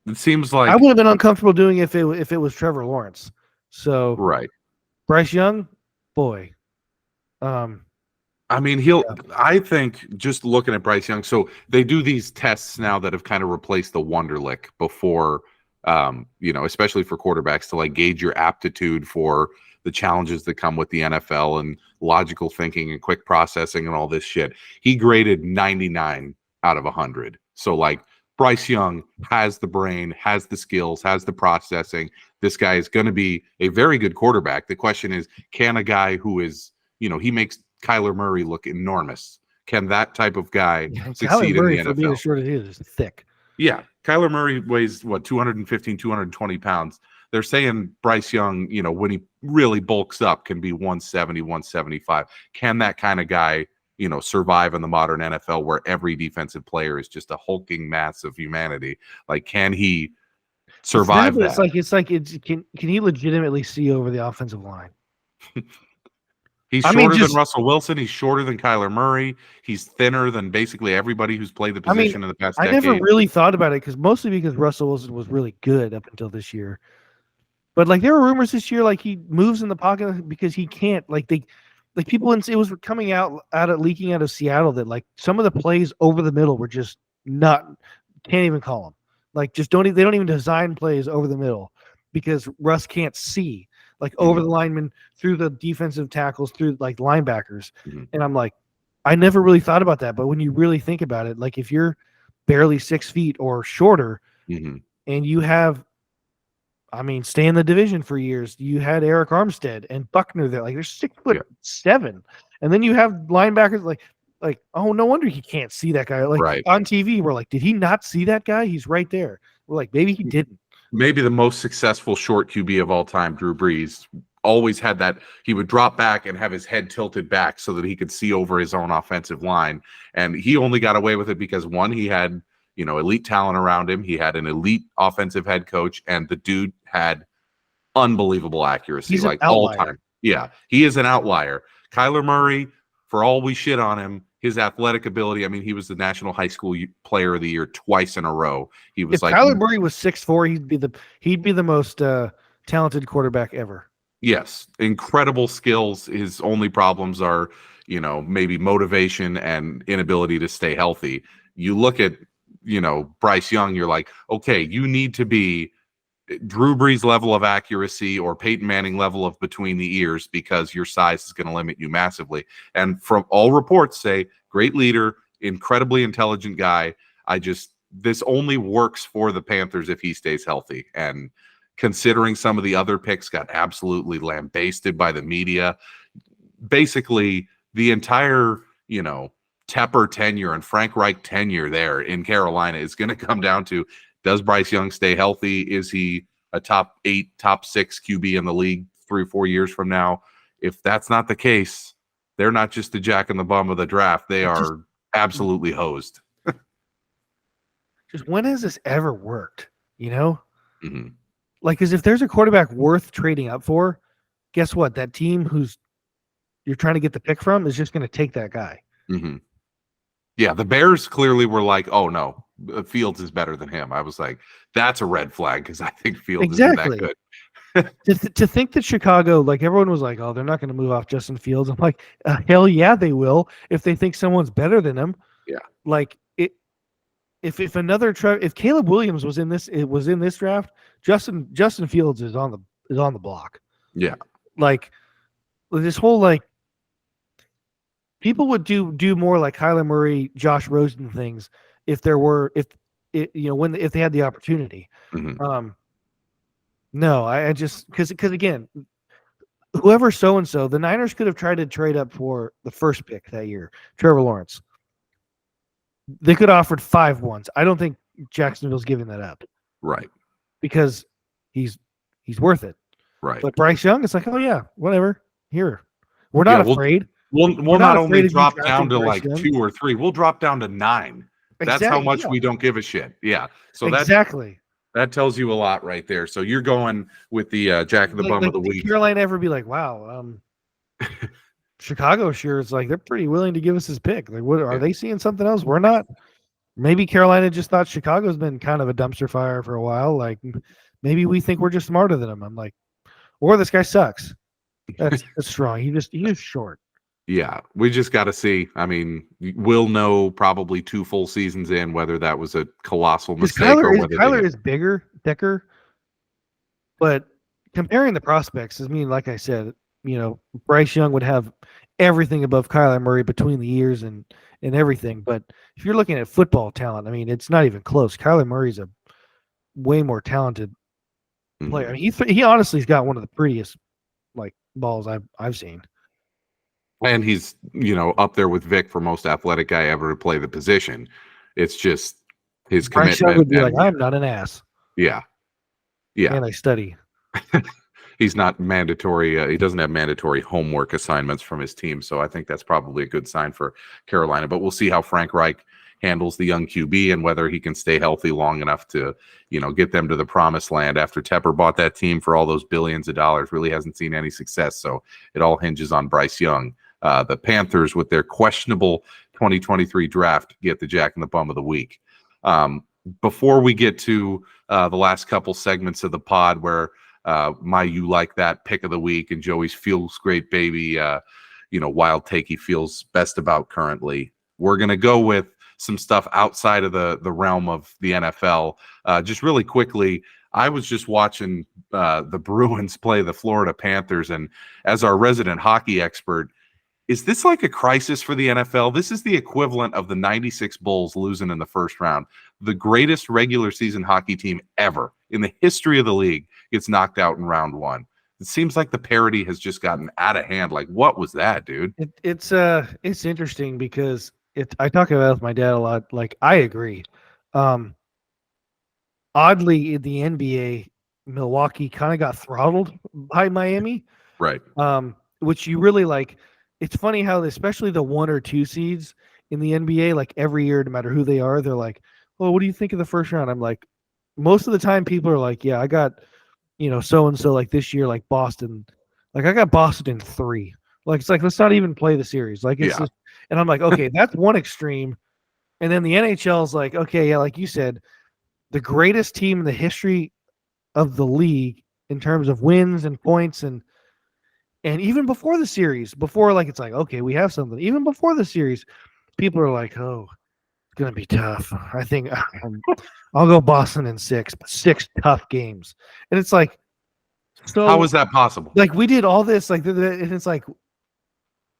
it seems like I would have been uncomfortable doing it if it was Trevor Lawrence. So right, Bryce Young, boy. I mean, I think just looking at Bryce Young, so they do these tests now that have kind of replaced the Wonderlic before, especially for quarterbacks to like gauge your aptitude for the challenges that come with the NFL and logical thinking and quick processing and all this shit. He graded 99 out of 100. So like Bryce Young has the brain, has the skills, has the processing. This guy is going to be a very good quarterback. The question is, can a guy who is, he makes Kyler Murray look enormous. Can that type of guy succeed in the NFL? For being as short as he is thick. Yeah. Kyler Murray weighs, 215, 220 pounds. They're saying Bryce Young, when he really bulks up, can be 170, 175. Can that kind of guy, survive in the modern NFL where every defensive player is just a hulking mass of humanity? Like, can he survive that? Can he legitimately see over the offensive line? He's shorter than Russell Wilson. He's shorter than Kyler Murray. He's thinner than basically everybody who's played the position in the past decade. I never really thought about it mostly because Russell Wilson was really good up until this year. But like there were rumors this year, like he moves in the pocket because he can't. It was coming leaking out of Seattle that like some of the plays over the middle were just can't even call them. Like they don't even design plays over the middle because Russ can't see like over the linemen, through the defensive tackles, through like linebackers. And I'm like, I never really thought about that. But when you really think about it, like if you're barely 6 feet or shorter and you have, stay in the division for years. You had Eric Armstead and Buckner there. Like they're 6'7", and then you have linebackers like oh, no wonder he can't see that guy. Like on TV, we're like, did he not see that guy? He's right there. We're like, maybe he didn't. Maybe the most successful short QB of all time, Drew Brees, always had that. He would drop back and have his head tilted back so that he could see over his own offensive line, and he only got away with it because one, he had elite talent around him. He had an elite offensive head coach, and the dude had unbelievable accuracy. He's like all time. Yeah, he is an outlier. Kyler Murray, for all we shit on him, his athletic ability. He was the National High School Player of the Year twice in a row. He was if Kyler Murray was 6'4", he'd be the most talented quarterback ever. Yes, incredible skills. His only problems are, maybe motivation and inability to stay healthy. You look at Bryce Young, you're like, okay, you need to be Drew Brees level of accuracy or Peyton Manning level of between the ears because your size is going to limit you massively. And from all reports say, great leader, incredibly intelligent guy. This only works for the Panthers if he stays healthy. And considering some of the other picks got absolutely lambasted by the media. Basically, the entire, Tepper tenure and Frank Reich tenure there in Carolina is going to come down to, does Bryce Young stay healthy? Is he a top 8, top 6 QB in the league 3 or 4 years from now? If that's not the case, they're not just the jack in the bum of the draft. They are absolutely hosed. Just when has this ever worked? Mm-hmm. Like, because if there's a quarterback worth trading up for, guess what? That team who's you're trying to get the pick from is just going to take that guy. Mm-hmm. Yeah, the Bears clearly were like, oh, no, Fields is better than him. I was like, that's a red flag because I think Fields isn't that good. to think that Chicago, like everyone was like, oh, they're not going to move off Justin Fields. I'm like, hell yeah, they will if they think someone's better than him. Yeah. Like if if Caleb Williams was in this draft, Justin Fields is on the block. Yeah. Like this whole people would do more like Kyler Murray, Josh Rosen things if they had the opportunity. Mm-hmm. No, I just because again, whoever so-and-so, the Niners could have tried to trade up for the first pick that year, Trevor Lawrence. They could have offered 5 ones. I don't think Jacksonville's giving that up. Right. Because he's worth it. Right. But Bryce Young, it's like, oh yeah, whatever. Here. We're not afraid. We'll not only drop down to like 2 or 3, we'll drop down to 9. That's how much we don't give a shit. Yeah. So exactly. That tells you a lot right there. So you're going with the Jack of the Bum of the Week. Carolina ever be like, wow, Chicago sure is like they're pretty willing to give us his pick. Like, what are they seeing something else? We're not. Maybe Carolina just thought Chicago's been kind of a dumpster fire for a while. Like maybe we think we're just smarter than him. I'm like, or this guy sucks. That's strong. He's short. Yeah, we just got to see. I mean, we'll know probably 2 full seasons in whether that was a colossal mistake or whether Kyler is thicker. But comparing the prospects, I mean, like I said, Bryce Young would have everything above Kyler Murray between the years and everything. But if you're looking at football talent, I mean, it's not even close. Kyler Murray's a way more talented player. I mean, he honestly has got one of the prettiest balls I've seen. And he's, up there with Vic for most athletic guy ever to play the position. It's just his Bryce commitment. Young would be like, I'm not an ass. Yeah. Yeah. And I study. He's not mandatory. He doesn't have mandatory homework assignments from his team. So I think that's probably a good sign for Carolina. But we'll see how Frank Reich handles the young QB and whether he can stay healthy long enough to, get them to the promised land. After Tepper bought that team for all those billions of dollars, really hasn't seen any success. So it all hinges on Bryce Young. The Panthers, with their questionable 2023 draft, get the Jack in the Bum of the Week. Before we get to the last couple segments of the pod where my You Like That pick of the week and Joey's feels great baby, wild take he feels best about currently, we're going to go with some stuff outside of the realm of the NFL. Just really quickly, I was just watching the Bruins play the Florida Panthers, and as our resident hockey expert, is this like a crisis for the NFL? This is the equivalent of the 96 Bulls losing in the first round. The greatest regular season hockey team ever in the history of the league gets knocked out in round 1. It seems like the parity has just gotten out of hand. Like, what was that, dude? It's interesting because I talk about it with my dad a lot. Like, I agree. Oddly, in the NBA, Milwaukee kind of got throttled by Miami. Right. Which you really like. It's funny how, especially the 1 or 2 seeds in the NBA, like every year, no matter who they are, they're like, "Oh, what do you think of the first round?" I'm like, most of the time, people are like, "Yeah, I got, so and so." Like this year, like Boston, like I got Boston in 3. Like it's like let's not even play the series. Like it's just, and I'm like, okay, that's one extreme, and then the NHL is like, okay, yeah, like you said, the greatest team in the history of the league in terms of wins and points and even before the series, it's like, okay, we have something. Even before the series, people are like, oh, it's going to be tough. I think I'll go Boston in 6, but 6 tough games. And it's like, so how is that possible? Like we did all this, like, and it's like,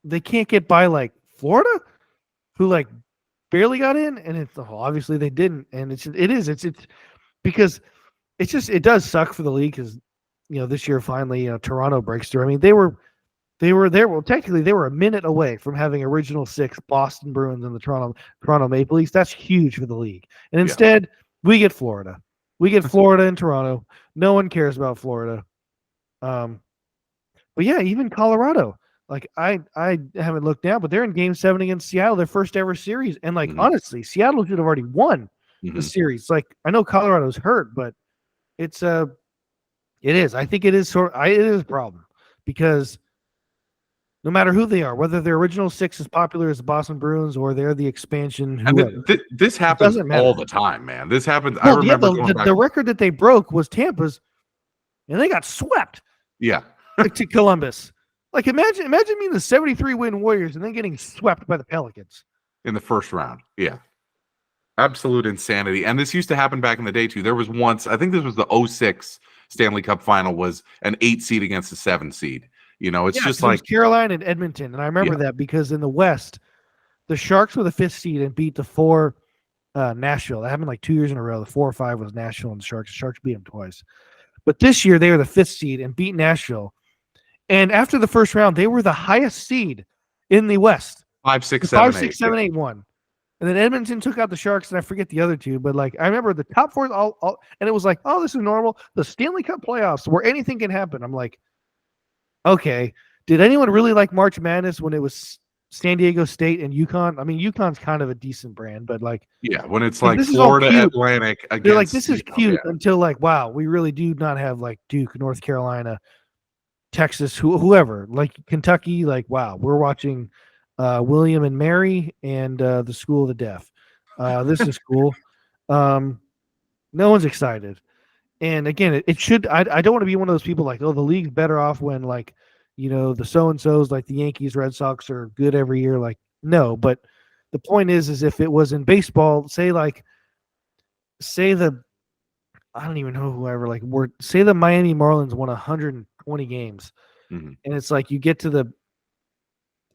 they can't get by like Florida, who like barely got in. And it's obviously they didn't. And it's because it does suck for the league because this year finally Toronto breaks through. I mean, they were there. Well, technically, they were a minute away from having original 6 Boston Bruins and the Toronto Maple Leafs. That's huge for the league. And instead, we get Florida. We get Florida and Toronto. No one cares about Florida. But yeah, even Colorado. Like I haven't looked now, but they're in Game 7 against Seattle, their first ever series. And like honestly, Seattle should have already won the series. Like I know Colorado's hurt, but it is. I think it is it is a problem because no matter who they are, whether their original 6 is popular as the Boston Bruins or they're the expansion, and this happens all the time, man. This happens. Well, I remember the record that they broke was Tampa's, and they got swept. Yeah, like to Columbus. Like imagine being the 73-win Warriors and then getting swept by the Pelicans in the first round. Yeah, absolute insanity. And this used to happen back in the day too. There was once, I think this was the 06 Stanley Cup final, was an 8 seed against a 7 seed. It's just like Carolina and Edmonton. And I remember that because in the West, the Sharks were the 5th seed and beat the 4 Nashville. That happened like 2 years in a row. The 4 or 5 was Nashville and the Sharks. The Sharks beat them twice. But this year they were the 5th seed and beat Nashville. And after the first round, they were the highest seed in the West. 5, 6, 7, 5, 6, 7, 8, 1. And then Edmonton took out the Sharks, and I forget the other 2. But like I remember the top 4, all and it was like, oh, this is normal. The Stanley Cup playoffs where anything can happen. I'm like, okay. Did anyone really like March Madness when it was San Diego State and UConn? I mean, UConn's kind of a decent brand, but like, when it's like Florida Atlantic against, they're like, this is cute until like, wow, we really do not have like Duke, North Carolina, Texas, whoever, like Kentucky, like, wow, we're watching William and Mary and the School of the Deaf. This is cool. No one's excited. And again, it should, I don't want to be one of those people like, oh, the league's better off when like, the so-and-sos like the Yankees, Red Sox are good every year. Like, no, but the point is if it was in baseball, say I don't even know whoever, like, say the Miami Marlins won 120 games, and it's like you get to the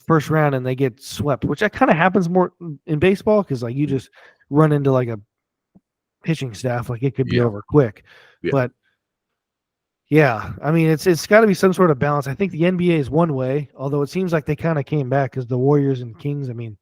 first round and they get swept, which that kind of happens more in baseball because like you just run into like a pitching staff, like it could be over quick. But yeah, I mean it's got to be some sort of balance. I think the NBA is one way, although it seems like they kind of came back because the Warriors and Kings. I mean,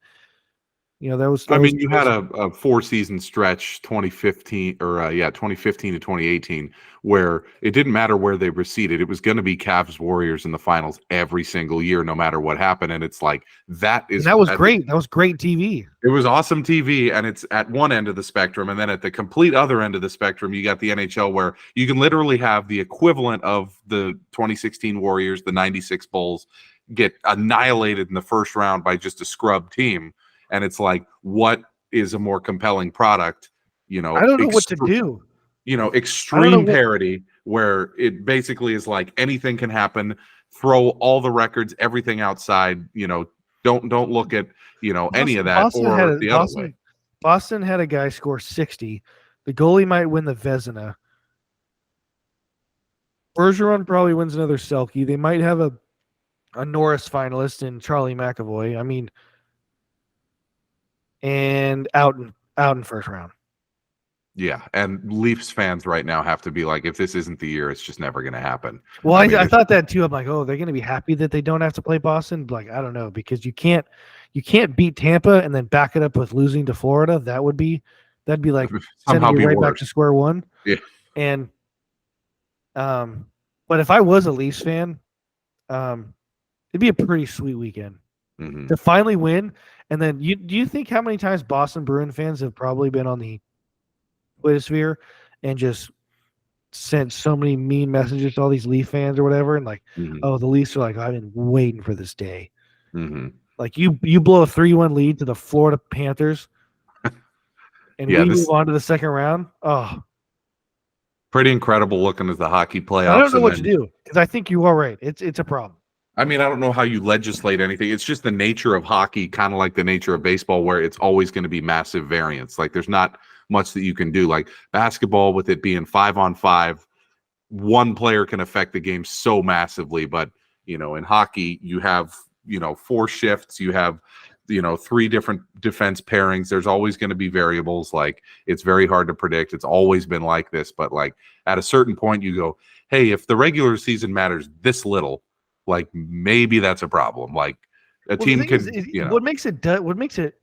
you had a 4-season stretch, 2015 to 2018, where it didn't matter where they were seeded. It was going to be Cavs Warriors in the finals every single year, no matter what happened. And it's like that was great. That was great TV. It was awesome TV, and it's at one end of the spectrum, and then at the complete other end of the spectrum, you got the NHL, where you can literally have the equivalent of the 2016 Warriors, the 96 Bulls, get annihilated in the first round by just a scrub team. And it's like, what is a more compelling product? I don't know what to do. Extreme parity, where it basically is like anything can happen. Throw all the records, everything outside. Don't look at any of that or the other way. Boston had a guy score 60. The goalie might win the Vezina. Bergeron probably wins another Selke. They might have a Norris finalist in Charlie McAvoy. I mean. And out in first round. Yeah, and Leafs fans right now have to be like, if this isn't the year, it's just never going to happen. Well, I thought that too. I'm like, oh, they're going to be happy that they don't have to play Boston. Like, I don't know, because you can't beat Tampa and then back it up with losing to Florida. That'd be like sending you right back to square one. Yeah, and but if I was a Leafs fan, it'd be a pretty sweet weekend to finally win. And then do you think how many times Boston Bruin fans have probably been on the Twitter sphere and just sent so many mean messages to all these Leaf fans or whatever, and like, oh, the Leafs are like, I've been waiting for this day. Like you blow a 3-1 lead to the Florida Panthers, and we move on to the second round. Oh, pretty incredible looking as the hockey playoffs. I don't know what to do because I think you are right. It's a problem. I mean, I don't know how you legislate anything. It's just the nature of hockey, kind of like the nature of baseball, where it's always going to be massive variance. Like there's not much that you can do. Like basketball, with it being 5-on-5, one player can affect the game so massively. But, in hockey, you have, 4 shifts. You have three different defense pairings. There's always going to be variables. Like, it's very hard to predict. It's always been like this. But like at a certain point, you go, hey, if the regular season matters this little, like maybe that's a problem. Like a team can, what makes it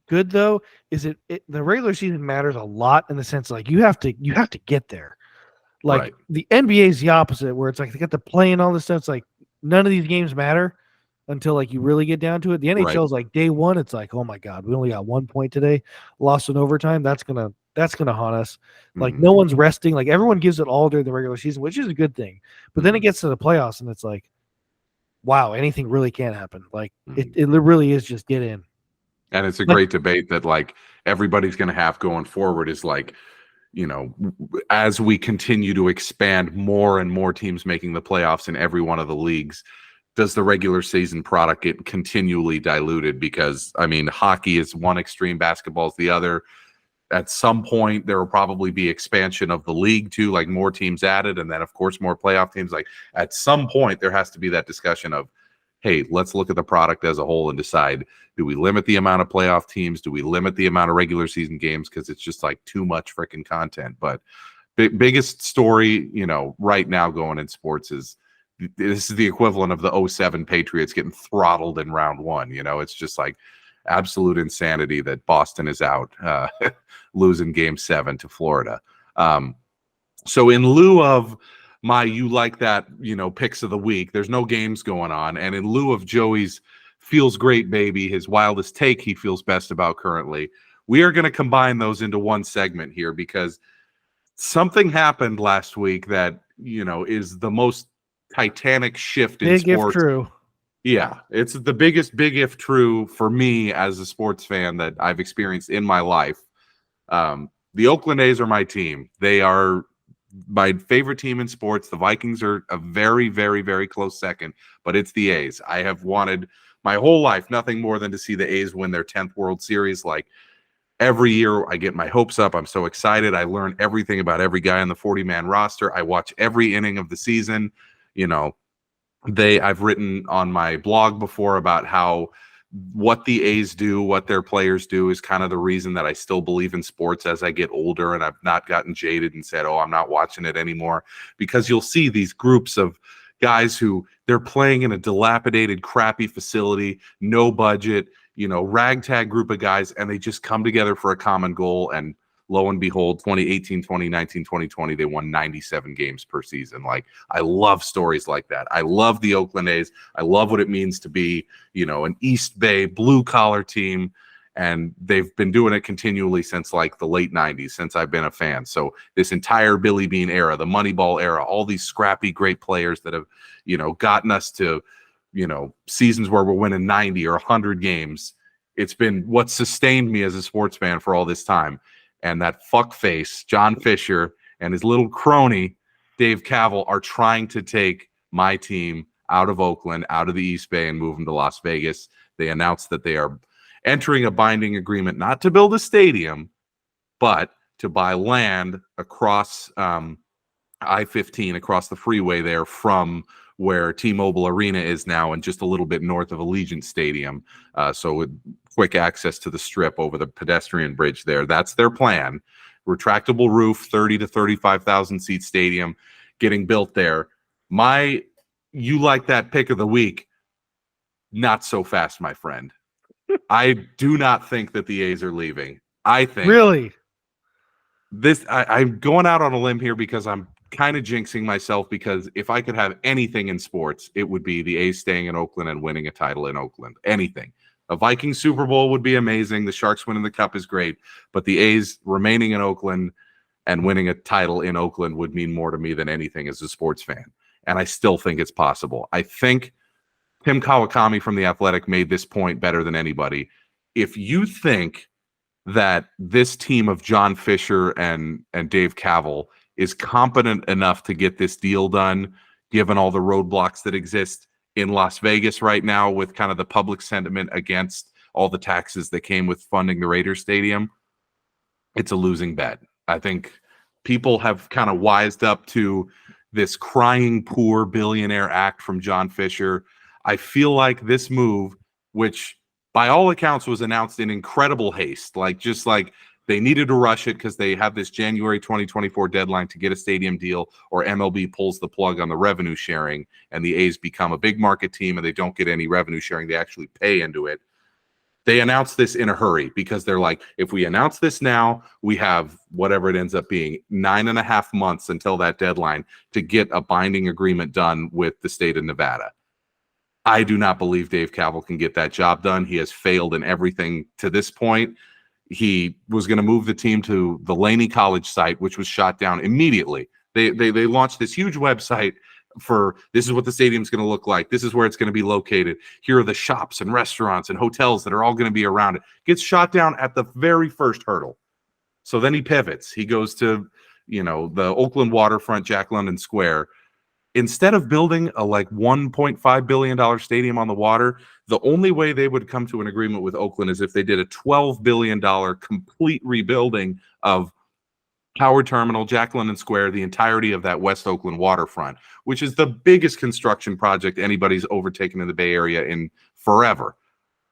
good though is the regular season matters a lot in the sense like you have to get there. Like right. The NBA is the opposite, where it's like they get to play and all this stuff. It's like none of these games matter until like you really get down to it. The NHL is like day one. It's like, oh my god, we only got 1 point today, lost in overtime. That's gonna haunt us. Like no one's resting. Like everyone gives it all during the regular season, which is a good thing. But then it gets to the playoffs and it's like, wow, anything really can happen. Like it really is just get in. And it's a great debate that like everybody's going to have going forward is like, as we continue to expand more and more teams making the playoffs in every one of the leagues, does the regular season product get continually diluted? Because I mean, hockey is one extreme, basketball is the other. At some point, there will probably be expansion of the league too, like more teams added, and then of course more playoff teams. Like at some point, there has to be that discussion of, hey, let's look at the product as a whole and decide, do we limit the amount of playoff teams? Do we limit the amount of regular season games? Because it's just like too much freaking content. But biggest story, right now going in sports is this is the equivalent of the 2007 Patriots getting throttled in round one. It's just like absolute insanity that Boston is out, losing game 7 to Florida. So in lieu of my you like that, picks of the week, there's no games going on. And in lieu of Joey's feels great, baby, his wildest take he feels best about currently, we are going to combine those into one segment here because something happened last week that, is the most titanic shift in big sports. If true. Yeah, it's the biggest big if true for me as a sports fan that I've experienced in my life. The Oakland A's are my team. They are my favorite team in sports. The Vikings are a very, very, very close second, but it's the A's. I have wanted my whole life nothing more than to see the A's win their 10th World Series. Like every year I get my hopes up. I'm so excited. I learn everything about every guy on the 40-man roster. I watch every inning of the season. I've written on my blog before about how what the A's do, what their players do is kind of the reason that I still believe in sports as I get older, and I've not gotten jaded and said, oh, I'm not watching it anymore, because you'll see these groups of guys who they're playing in a dilapidated, crappy facility, no budget, ragtag group of guys, and they just come together for a common goal. And lo and behold, 2018, 2019, 2020, they won 97 games per season. Like, I love stories like that. I love the Oakland A's. I love what it means to be, an East Bay blue-collar team. And they've been doing it continually since like the late 90s, since I've been a fan. So this entire Billy Bean era, the Moneyball era, all these scrappy, great players that have, gotten us to, seasons where we're winning 90 or 100 games. It's been what sustained me as a sports fan for all this time. And that fuckface, John Fisher, and his little crony, Dave Kaval, are trying to take my team out of Oakland, out of the East Bay, and move them to Las Vegas. They announced that they are entering a binding agreement not to build a stadium, but to buy land across I-15, across the freeway there from where T-Mobile Arena is now, and just a little bit north of Allegiant Stadium. So with quick access to the Strip over the pedestrian bridge there. That's their plan. Retractable roof, 30 to 35,000 seat stadium getting built there. You like that pick of the week? Not so fast, my friend. I do not think that the A's are leaving. I think really I'm going out on a limb here because I'm kind of jinxing myself, because if I could have anything in sports, it would be the A's staying in Oakland and winning a title in Oakland. Anything. A Viking Super Bowl would be amazing. The Sharks winning the Cup is great, but the A's remaining in Oakland and winning a title in Oakland would mean more to me than anything as a sports fan. And I still think it's possible. I think Tim Kawakami from The Athletic made this point better than anybody. If you think that this team of John Fisher and Dave Kaval is competent enough to get this deal done, given all the roadblocks that exist in Las Vegas right now with kind of the public sentiment against all the taxes that came with funding the Raiders Stadium, it's a losing bet. I think people have kind of wised up to this crying poor billionaire act from John Fisher. I feel like this move, which by all accounts, was announced in incredible haste. Just like they needed to rush it because they have this January 2024 deadline to get a stadium deal, or MLB pulls the plug on the revenue sharing and the A's become a big market team and they don't get any revenue sharing. They actually pay into it. They announced this in a hurry because they're like, if we announce this now, we have whatever it ends up being, 9.5 months until that deadline to get a binding agreement done with the state of Nevada. I do not believe Dave Kaval can get that job done. He has failed in everything to this point. He was going to move the team to the Laney College site, which was shot down immediately. They launched this huge website for this is what the stadium's going to look like. This is where it's going to be located. Here are the shops and restaurants and hotels that are all going to be around it. Gets shot down at the very first hurdle. So then he pivots. He goes to, the Oakland waterfront, Jack London Square. Instead of building a $1.5 billion stadium on the water, the only way they would come to an agreement with Oakland is if they did a $12 billion complete rebuilding of Howard Terminal, Jack London Square, the entirety of that West Oakland waterfront, which is the biggest construction project anybody's overtaken in the Bay Area in forever.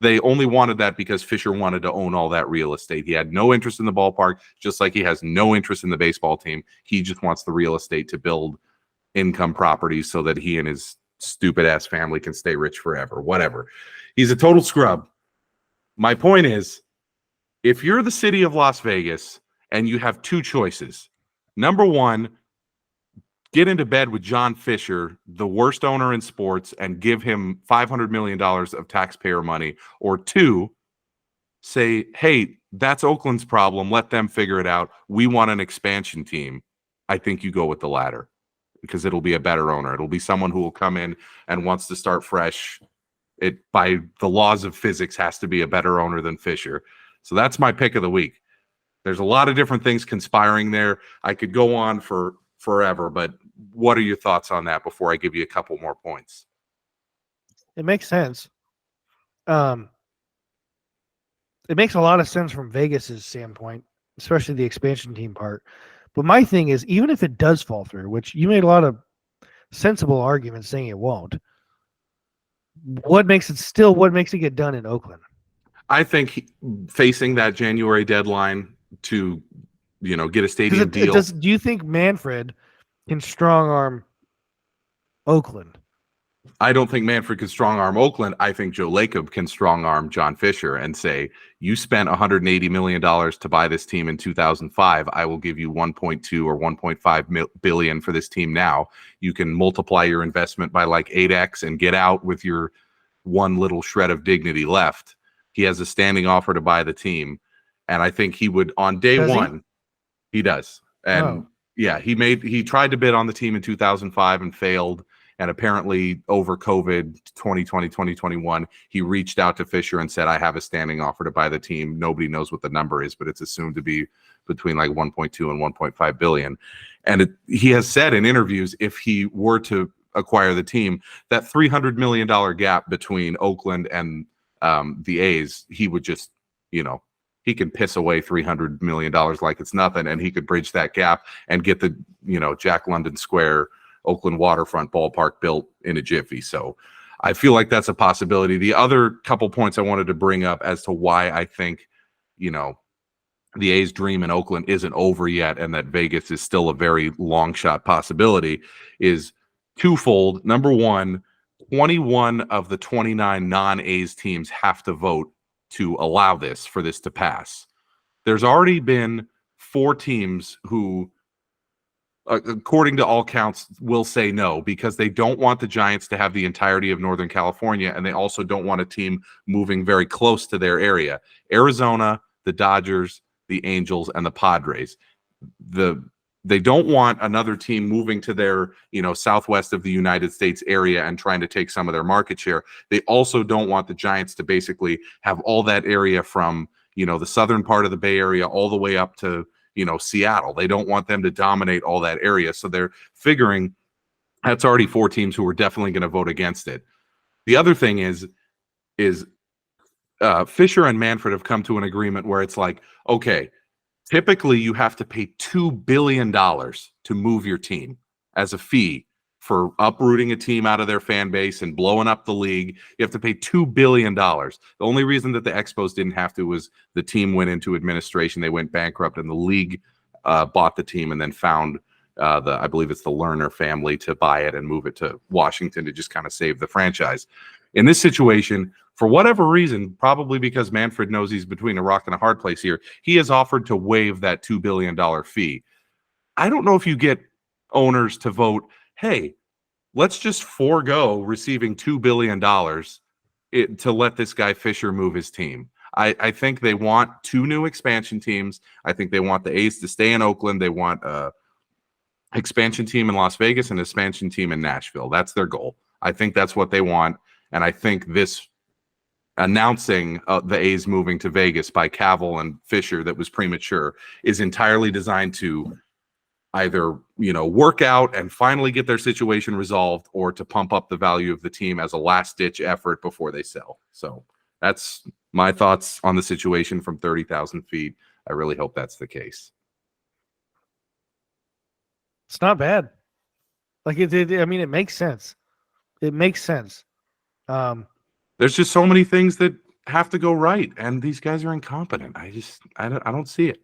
They only wanted that because Fisher wanted to own all that real estate. He had no interest in the ballpark, just like he has no interest in the baseball team. He just wants the real estate to build income properties so that he and his stupid ass family can stay rich forever. Whatever. He's a total scrub. My point is, if you're the city of Las Vegas and you have two choices, number one, get into bed with John Fisher, the worst owner in sports, and give him $500 million of taxpayer money, or two, say, hey, that's Oakland's problem. Let them figure it out. We want an expansion team. I think you go with the latter, because it'll be a better owner. It'll be someone who will come in and wants to start fresh. It, by the laws of physics, has to be a better owner than Fisher. So that's my pick of the week. There's a lot of different things conspiring there. I could go on for forever, but what are your thoughts on that before I give you a couple more points? It makes sense. It makes a lot of sense from Vegas's standpoint, especially the expansion team part. But my thing is, even if it does fall through, which you made a lot of sensible arguments saying it won't, what makes it get done in Oakland? I think facing that January deadline to, get a stadium deal. Do you think Manfred can strong arm Oakland? I don't think Manfred can strong arm Oakland. I think Joe Lacob can strong arm John Fisher and say, you spent $180 million to buy this team in 2005. I will give you 1.2 or 1.5 billion for this team now. You can multiply your investment by 8x and get out with your one little shred of dignity left. He has a standing offer to buy the team. And I think he would, on day one, he does. And yeah, he tried to bid on the team in 2005 and failed. And apparently over COVID 2020, 2021, he reached out to Fisher and said, I have a standing offer to buy the team. Nobody knows what the number is, but it's assumed to be between 1.2 and 1.5 billion. And he has said in interviews, if he were to acquire the team, that $300 million gap between Oakland and the A's, he would just, he can piss away $300 million like it's nothing, and he could bridge that gap and get the, Jack London Square, Oakland waterfront ballpark built in a jiffy. So I feel like that's a possibility. The other couple points I wanted to bring up as to why I think, the A's dream in Oakland isn't over yet and that Vegas is still a very long shot possibility is twofold. Number one, 21 of the 29 non-A's teams have to vote to allow this, for this to pass. There's already been 4 teams who, according to all counts, will say no because they don't want the Giants to have the entirety of Northern California, and they also don't want a team moving very close to their area. Arizona, the Dodgers, the Angels, and the Padres. They don't want another team moving to their, southwest of the United States area and trying to take some of their market share. They also don't want the Giants to basically have all that area from, the southern part of the Bay Area all the way up to, Seattle. They don't want them to dominate all that area. So they're figuring that's already 4 teams who are definitely going to vote against it. The other thing is Fisher and Manfred have come to an agreement where it's okay, typically you have to pay $2 billion to move your team as a fee for uprooting a team out of their fan base and blowing up the league. You have to pay $2 billion. The only reason that the Expos didn't have to was the team went into administration. They went bankrupt, and the league bought the team and then found I believe it's the Lerner family to buy it and move it to Washington to just kind of save the franchise. In this situation, for whatever reason, probably because Manfred knows he's between a rock and a hard place here, he has offered to waive that $2 billion fee. I don't know if you get owners to vote, hey, let's just forego receiving $2 billion to let this guy Fisher move his team. I think they want 2 new expansion teams. I think they want the A's to stay in Oakland. They want a expansion team in Las Vegas and an expansion team in Nashville. That's their goal. I think that's what they want. And I think this announcing the A's moving to Vegas by Cavill and Fisher that was premature is entirely designed to either, work out and finally get their situation resolved, or to pump up the value of the team as a last-ditch effort before they sell. So that's my thoughts on the situation from 30,000 feet. I really hope that's the case. It's not bad. Like it makes sense. It makes sense. There's just so many things that have to go right, and these guys are incompetent. I don't see it.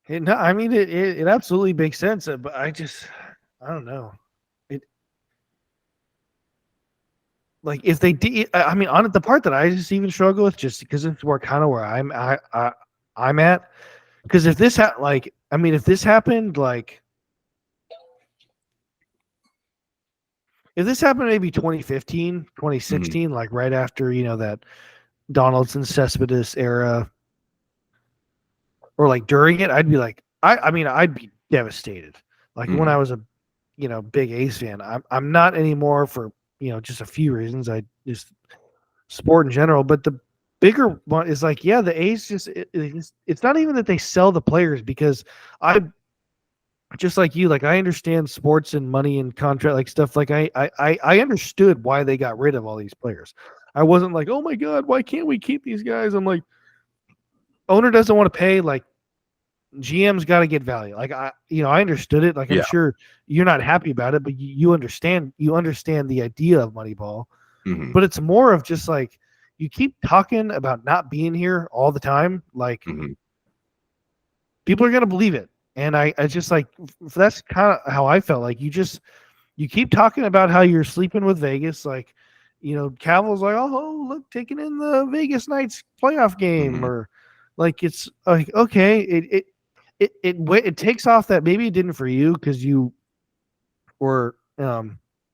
It absolutely makes sense, but I don't know. Like if they did, on the part that I just even struggle with, just because it's where I'm at. Because if this if this happened, if this happened maybe 2015, 2016, like right after, that Donaldson Cespedes era, or like during it, I'd be like, I'd be devastated. Like when I was a, big A's fan. I'm not anymore for, just a few reasons. I just sport in general, but the bigger one is like, the A's it's not even that they sell the players, because I just like you, like I understand sports and money and contract, like stuff. Like I understood why they got rid of all these players. I wasn't like, oh my God, why can't we keep these guys? I'm like, owner doesn't want to pay, like GM's got to get value. Like I understood it. Like I'm sure you're not happy about it, but you understand the idea of Moneyball. But it's more of just like, you keep talking about not being here all the time. Like people are going to believe it. And I just like, that's kind of how I felt. Like you keep talking about how you're sleeping with Vegas. Like, Cavill's like, oh, look, taking in the Vegas Knights playoff game, or like, it's like, okay, it takes off that maybe it didn't for you because you were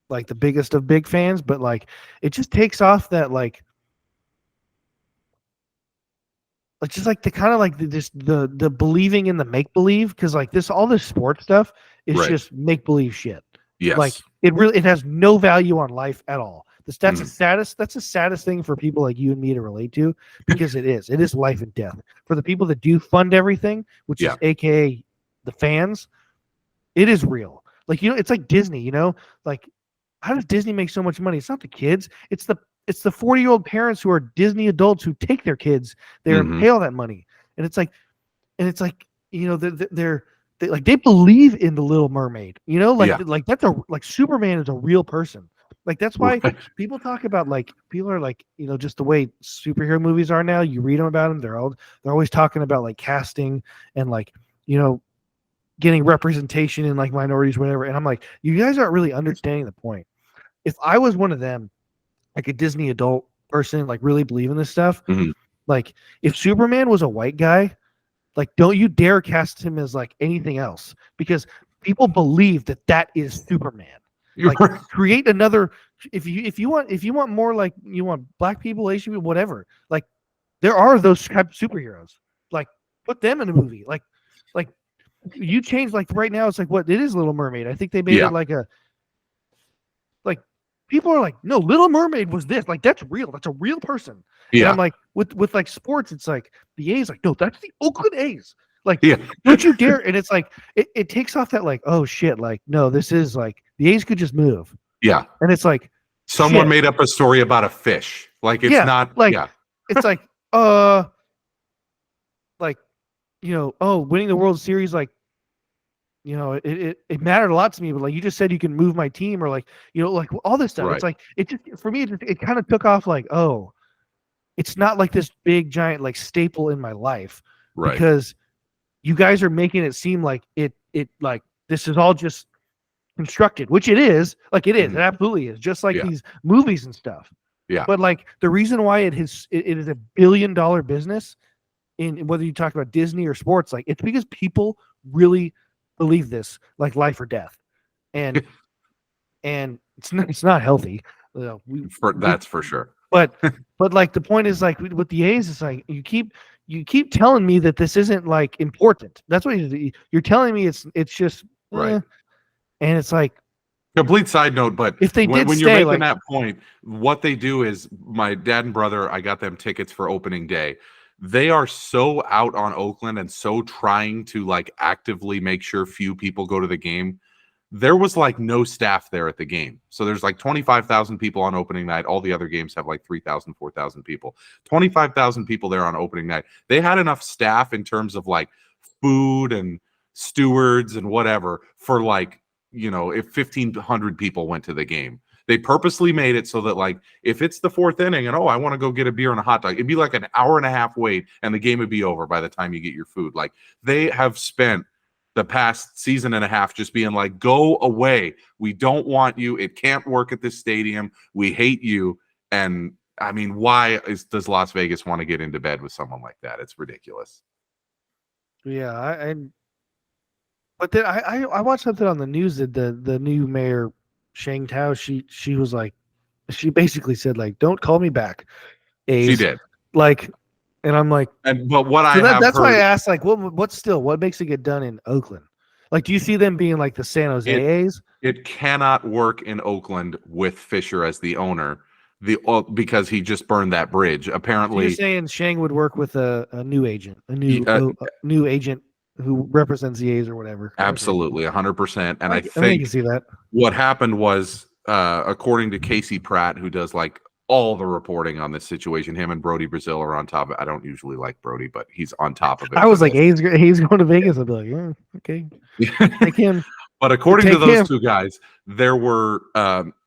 like the biggest of big fans, but like it just takes off that like just like the kind of like the believing in the make believe, because like all this sports stuff is just make believe shit. Yes. Like it has no value on life at all. That's the saddest thing for people like you and me to relate to, because it is life and death. For the people that do fund everything, which is AKA the fans, it is real. Like, it's like Disney, like how does Disney make so much money? It's not the kids. It's the 40-year-old parents who are Disney adults who take their kids there and pay all that money. And it's like, they're like, they believe in the Little Mermaid, like that's like Superman is a real person. Like, that's why people talk about, like, people are like, just the way superhero movies are now, you read them about them. They're always talking about like casting and like, getting representation in like minorities, whatever. And I'm like, you guys aren't really understanding the point. If I was one of them, like a Disney adult person, like really believe in this stuff, like if Superman was a white guy, like don't you dare cast him as like anything else, because people believe that is Superman. Like create another, if you want more, like you want black people, Asian people, whatever, like there are those type of superheroes, like put them in a movie. Like you change, like right now it's like, what, it is Little Mermaid. I think they made it like people are like, no, Little Mermaid was this, like that's real, that's a real person. And I'm like, with like sports, it's like the A's, like, no, that's the Oakland A's. Like, don't you dare. And it's like it takes off that like, oh shit, like no, this is like the A's could just move. Yeah. And it's like someone made up a story about a fish. Like it's not like it's like like winning the World Series, like it mattered a lot to me. But like you just said, you can move my team or like like all this stuff. Right. It's like it just for me, it kind of took off like it's not like this big giant like staple in my life Right. because you guys are making it seem like it like this is all just constructed, which it is. Like it is, Mhm. it absolutely is, just like Yeah. these movies and stuff. Yeah. But like the reason why it is a billion-dollar business in whether you talk about Disney or sports, like it's because people really believe this, like life or death, and it's not healthy. That's for sure. But like the point is like with the A's, it's like you keep telling me that this isn't like important. That's what you're telling me. It's just Right. and it's like Complete side note, but if they did when you're stay, making like that point, what they do is my dad and brother, I got them tickets for opening day. They are so out on Oakland and so trying to like actively make sure few people go to the game. There was like no staff there at the game. So there's like 25,000 people on opening night. All the other games have like 3,000, 4,000 people. 25,000 people there on opening night. They had enough staff in terms of like food and stewards and whatever for like, if 1,500 people went to the game. They purposely made it so that like if it's the fourth inning and I want to go get a beer and a hot dog, it'd be like an hour and a half wait and the game would be over by the time you get your food. Like they have spent the past season and a half just being like, go away. We don't want you. It can't work at this stadium. We hate you. And I mean, why does Las Vegas want to get into bed with someone like that? It's ridiculous. Yeah, but then I watched something on the news that the new mayor Shang Tao, she was like, she basically said like, don't call me back. A's. She did. Like, and I'm like, but what I have that's heard, why I asked like, what makes it get done in Oakland? Like, do you see them being like the San Jose A's? It cannot work in Oakland with Fisher as the owner, because he just burned that bridge. Apparently, so you're saying Shang would work with a new agent, a new agent who represents the A's or whatever. Absolutely, 100%. And I think think you can see that. What happened was, according to Casey Pratt, who does like all the reporting on this situation, him and Brody Brazil are on top of it. I don't usually like Brody, but he's on top of it. I was like, he's going to Vegas. I'd be like, yeah, okay, take him. But according to those two guys, there were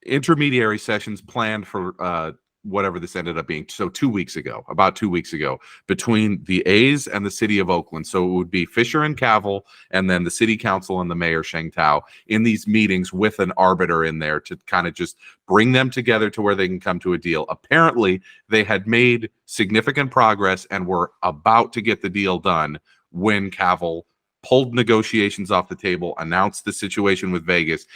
intermediary sessions planned for whatever this ended up being. So about 2 weeks ago, between the A's and the city of Oakland. So it would be Fisher and Cavill, and then the city council and the mayor, Sheng Tao, in these meetings with an arbiter in there to kind of just bring them together to where they can come to a deal. Apparently, they had made significant progress and were about to get the deal done when Cavill pulled negotiations off the table, announced the situation with Vegas.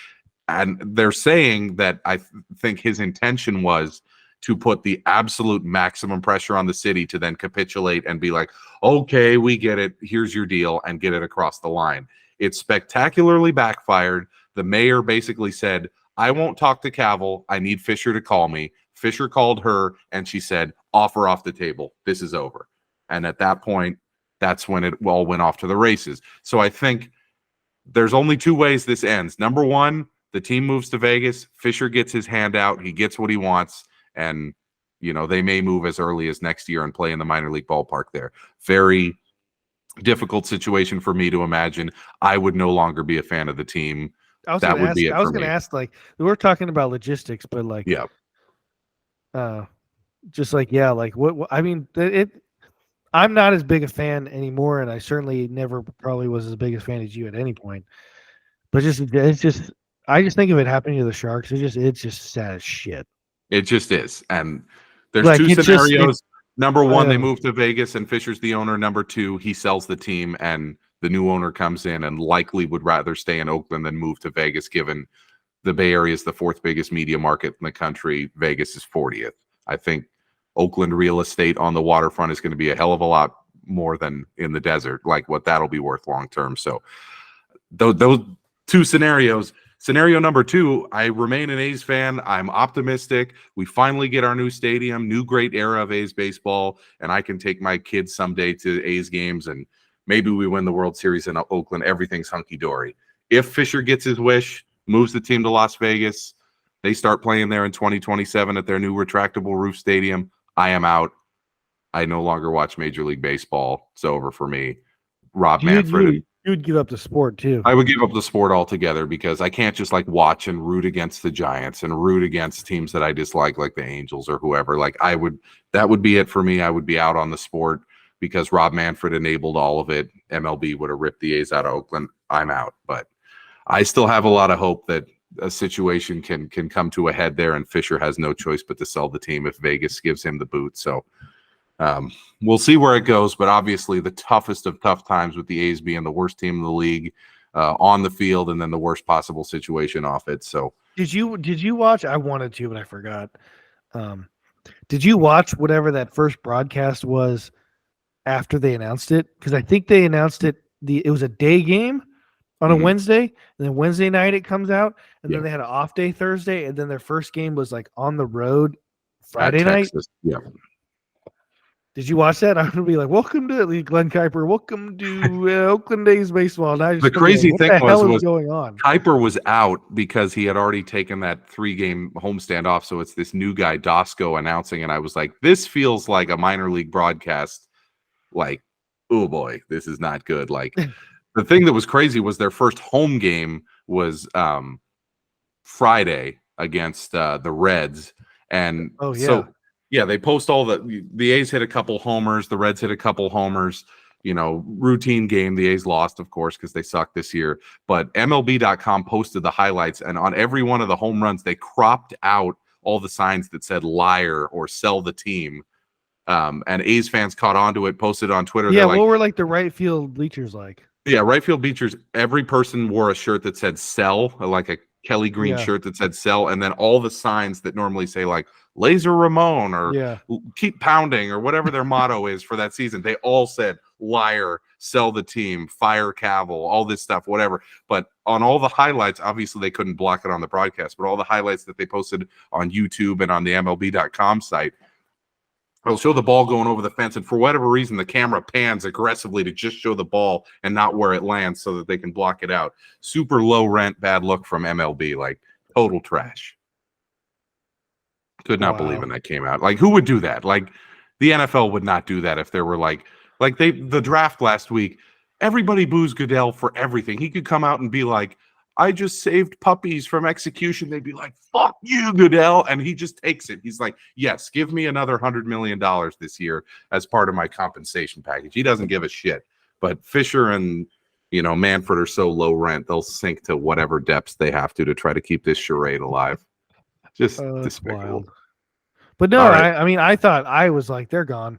And they're saying that I think his intention was to put the absolute maximum pressure on the city to then capitulate and be like, okay, we get it. Here's your deal, and get it across the line. It spectacularly backfired. The mayor basically said, I won't talk to Cavill. I need Fisher to call me. Fisher called her, and she said, offer off the table. This is over. And at that point, that's when it all went off to the races. So I think there's only two ways this ends. Number one, the team moves to Vegas. Fisher gets his hand out. He gets what he wants. And, they may move as early as next year and play in the minor league ballpark there. Very difficult situation for me to imagine. I would no longer be a fan of the team. I was going to ask, like, we're talking about logistics, but like, yeah, just like, yeah, like what I mean, I'm not as big a fan anymore, and I certainly never probably was as big a fan as you at any point. But I just think of it happening to the Sharks. It's just sad as shit. It just is. And there's like, two scenarios. Number one, they move to Vegas and Fisher's the owner. Number two, he sells the team and the new owner comes in and likely would rather stay in Oakland than move to Vegas, given the Bay Area is the fourth biggest media market in the country. Vegas is 40th. I think Oakland real estate on the waterfront is going to be a hell of a lot more than in the desert, like what that'll be worth long term. So those two scenarios. Scenario number two, I remain an A's fan. I'm optimistic. We finally get our new stadium, new great era of A's baseball, and I can take my kids someday to A's games, and maybe we win the World Series in Oakland. Everything's hunky-dory. If Fisher gets his wish, moves the team to Las Vegas, they start playing there in 2027 at their new retractable roof stadium, I am out. I no longer watch Major League Baseball. It's over for me. Rob Manfred. You would give up the sport too. I would give up the sport altogether because I can't just like watch and root against the Giants and root against teams that I dislike, like the Angels or whoever. Like that would be it for me. I would be out on the sport because Rob Manfred enabled all of it. MLB would have ripped the A's out of Oakland. I'm out, but I still have a lot of hope that a situation can come to a head there, and Fisher has no choice but to sell the team if Vegas gives him the boot. So we'll see where it goes, but obviously the toughest of tough times with the A's being the worst team in the league on the field, and then the worst possible situation off it. So did you watch? I wanted to, but I forgot. Did you watch whatever that first broadcast was after they announced it? Because I think they announced it. It was a day game on a Wednesday, and then Wednesday night it comes out, and then they had an off day Thursday, and then their first game was like on the road Friday night. Yeah. Did you watch that? I'm gonna be like, "Welcome to Glenn Kuiper. Welcome to Oakland A's baseball." The crazy thing was going on. Kuiper was out because he had already taken that 3-game homestand off. So it's this new guy, Dosco, announcing, and I was like, "This feels like a minor league broadcast. Like, oh boy, this is not good." Like, the thing that was crazy was their first home game was Friday against the Reds, and so. Yeah, they post all the A's hit a couple homers, the Reds hit a couple homers, routine game. The A's lost, of course, because they suck this year. But MLB.com posted the highlights, and on every one of the home runs, they cropped out all the signs that said liar or sell the team. And A's fans caught on to it, posted on Twitter. Yeah, what were like the right field bleachers like? Yeah, right field bleachers, every person wore a shirt that said sell, like a Kelly Green shirt that said sell, and then all the signs that normally say like Laser Ramon or keep pounding or whatever their motto is for that season, they all said liar, sell the team, fire Cavill, all this stuff, whatever. But on all the highlights, obviously they couldn't block it on the broadcast, but all the highlights that they posted on YouTube and on the MLB.com site, they'll show the ball going over the fence, and for whatever reason, the camera pans aggressively to just show the ball and not where it lands so that they can block it out. Super low rent, bad look from MLB, like total trash. Could not believe when that came out. Like, who would do that? Like, the NFL would not do that if there were the draft last week. Everybody boos Goodell for everything. He could come out and be like, I just saved puppies from execution. They'd be like, fuck you, Goodell. And he just takes it. He's like, yes, give me another $100 million this year as part of my compensation package. He doesn't give a shit. But Fisher and, Manfred are so low rent, they'll sink to whatever depths they have to try to keep this charade alive. Just despicable. Wild. But no, right. I thought I was like, they're gone.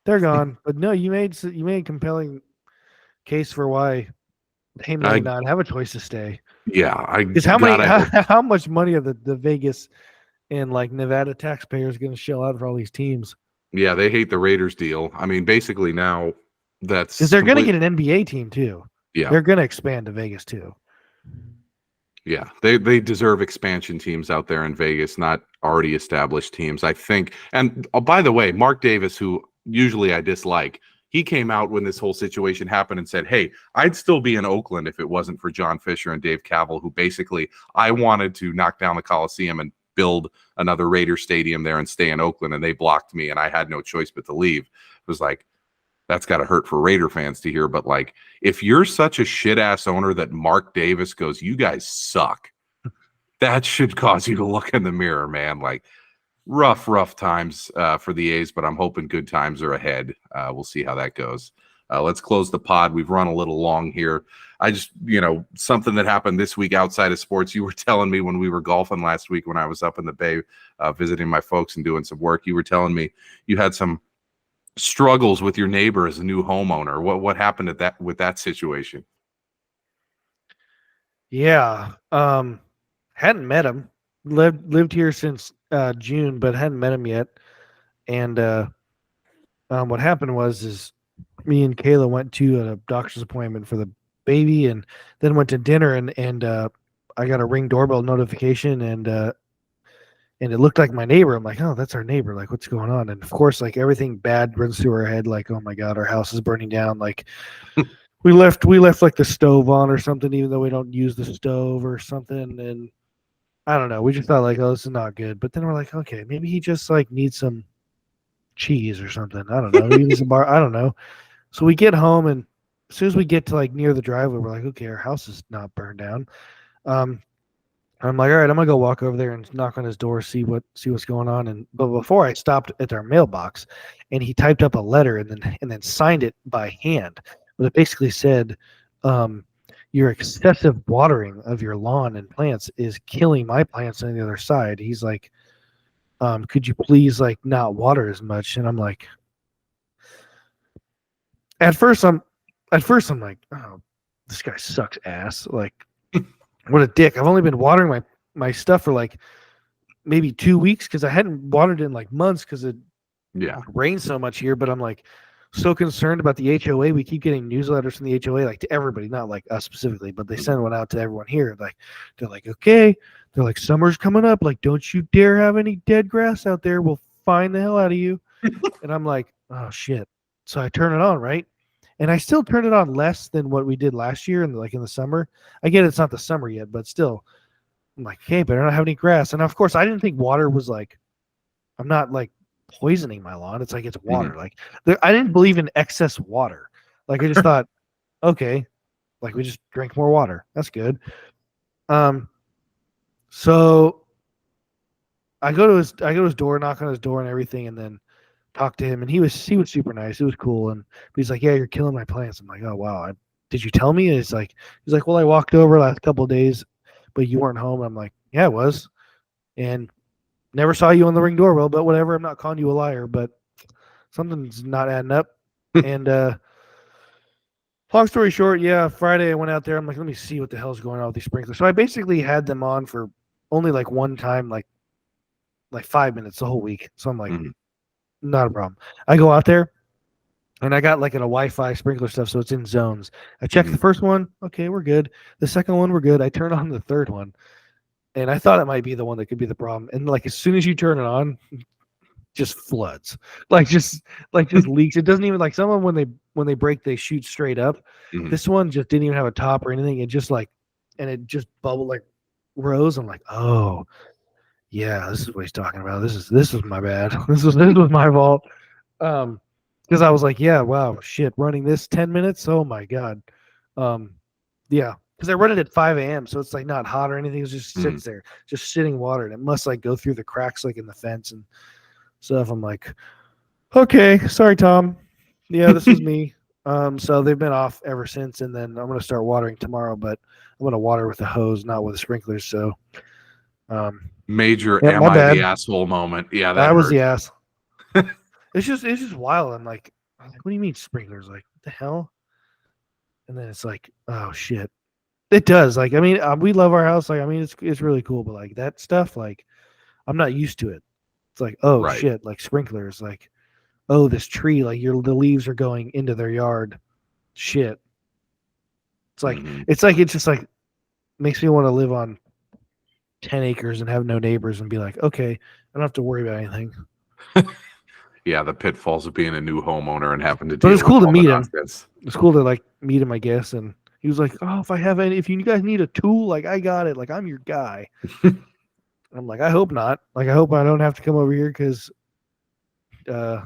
They're gone. But no, you made a compelling case for why they may not have a choice to stay. Yeah, because how much money are the Vegas and like Nevada taxpayers going to shell out for all these teams? Yeah, they hate the Raiders deal. I mean, basically now that's because they're going to get an NBA team too. Yeah, they're going to expand to Vegas too. Yeah, they deserve expansion teams out there in Vegas, not already established teams, I think. And by the way, Mark Davis, who usually I dislike, he came out when this whole situation happened and said, hey, I'd still be in Oakland if it wasn't for John Fisher and Dave Cavill, who basically I wanted to knock down the Coliseum and build another Raider stadium there and stay in Oakland, and they blocked me, and I had no choice but to leave. It was like, that's got to hurt for Raider fans to hear. But like, if you're such a shit ass owner that Mark Davis goes, you guys suck, that should cause you to look in the mirror, man. Like, rough times for the A's, but I'm hoping good times are ahead. We'll see how that goes. Let's close the pod. We've run a little long here. I just, something that happened this week outside of sports. You were telling me when we were golfing last week, when I was up in the Bay visiting my folks and doing some work, you were telling me you had some struggles with your neighbor as a new homeowner. What happened with that situation? Yeah. Hadn't met him. Lived here since June, but hadn't met him yet. And what happened was me and Kayla went to a doctor's appointment for the baby, and then went to dinner, and I got a Ring doorbell notification, and it looked like my neighbor. I'm like, oh, that's our neighbor. Like, what's going on? And of course, like, everything bad runs through our head. Like, oh my God, our house is burning down. Like, we left like the stove on or something, even though we don't use the stove or something. And I don't know. We just thought like, oh, this is not good. But then we're like, okay, maybe he just like needs some cheese or something. I don't know. He needs a bar. I don't know. So we get home, and as soon as we get to like near the driveway, we're like, okay, our house is not burned down. I'm like, all right, I'm gonna go walk over there and knock on his door, see what's going on. But before I stopped at our mailbox, and he typed up a letter and then signed it by hand. But it basically said, your excessive watering of your lawn and plants is killing my plants on the other side. He's like, could you please like not water as much? And I'm like, at first I'm like, oh, this guy sucks ass. Like, what a dick. I've only been watering my stuff for like maybe 2 weeks because I hadn't watered it in like months because it rains so much here. But I'm like so concerned about the HOA. We keep getting newsletters from the HOA, like to everybody, not like us specifically, but they send one out to everyone here. Like, they're like, okay, they're like, summer's coming up. Like, don't you dare have any dead grass out there. We'll find the hell out of you. And I'm like, oh shit. So I turn it on, right? And I still turn it on less than what we did last year, and like in the summer. I get it's not the summer yet, but still, I'm like, hey, but I don't have any grass. And of course, I didn't think water was like, I'm not like poisoning my lawn. It's like it's water. Mm-hmm. Like I didn't believe in excess water. Like I just thought, okay, like we just drink more water. That's good. So I go to his door, knock on his door, and everything, and then talk to him, and he was super nice. It was cool, and he's like, yeah, you're killing my plants. I'm like, oh wow, did you tell me? And he's like, well, I walked over last couple of days, but you weren't home. I'm like, yeah, I was, and never saw you on the Ring doorbell, but whatever. I'm not calling you a liar, but something's not adding up. And long story short, yeah, Friday I went out there. I'm like, let me see what the hell's going on with these sprinklers. So I basically had them on for only like one time, like 5 minutes the whole week. So I'm like, not a problem. I go out there and I got like a Wi-Fi sprinkler stuff, so it's in zones. I checked the first one. Okay, we're good. The second one, we're good. I turn on the third one, and I thought it might be the one that could be the problem. And like as soon as you turn it on, just floods, like just leaks. It doesn't even like someone when they break, they shoot straight up. This one just didn't even have a top or anything. It just like, and it just bubbled like rose. I'm like, oh yeah, this is what he's talking about. This was my bad. This was my fault. Because I was like, yeah, wow, shit, running this 10 minutes. Oh my god. Yeah, because I run it at 5 a.m. so it's like not hot or anything. It just sits there, just sitting water, and it must like go through the cracks like in the fence and stuff. I'm like, okay, sorry, Tom. Yeah, this was me. So they've been off ever since, and then I'm gonna start watering tomorrow, but I'm gonna water with a hose, not with sprinklers. So, major yeah, am I the asshole moment. Yeah, that was the ass. It's just wild. I'm like, what do you mean sprinklers? Like, what the hell? And then it's like, oh shit, it does. Like, I mean, we love our house. Like, I mean, it's really cool, but like that stuff, like, I'm not used to it. It's like, oh shit, like sprinklers, like, oh, this tree, like the leaves are going into their yard. Shit. It's like it's just like makes me want to live on 10 acres and have no neighbors and be like, okay, I don't have to worry about anything. Yeah, the pitfalls of being a new homeowner and having to deal but it's cool with to meet him. nonsense. It's cool to like meet him, I guess. And he was like, oh, if you guys need a tool, like I got it. Like I'm your guy. I'm like, I hope not. Like I hope I don't have to come over here because I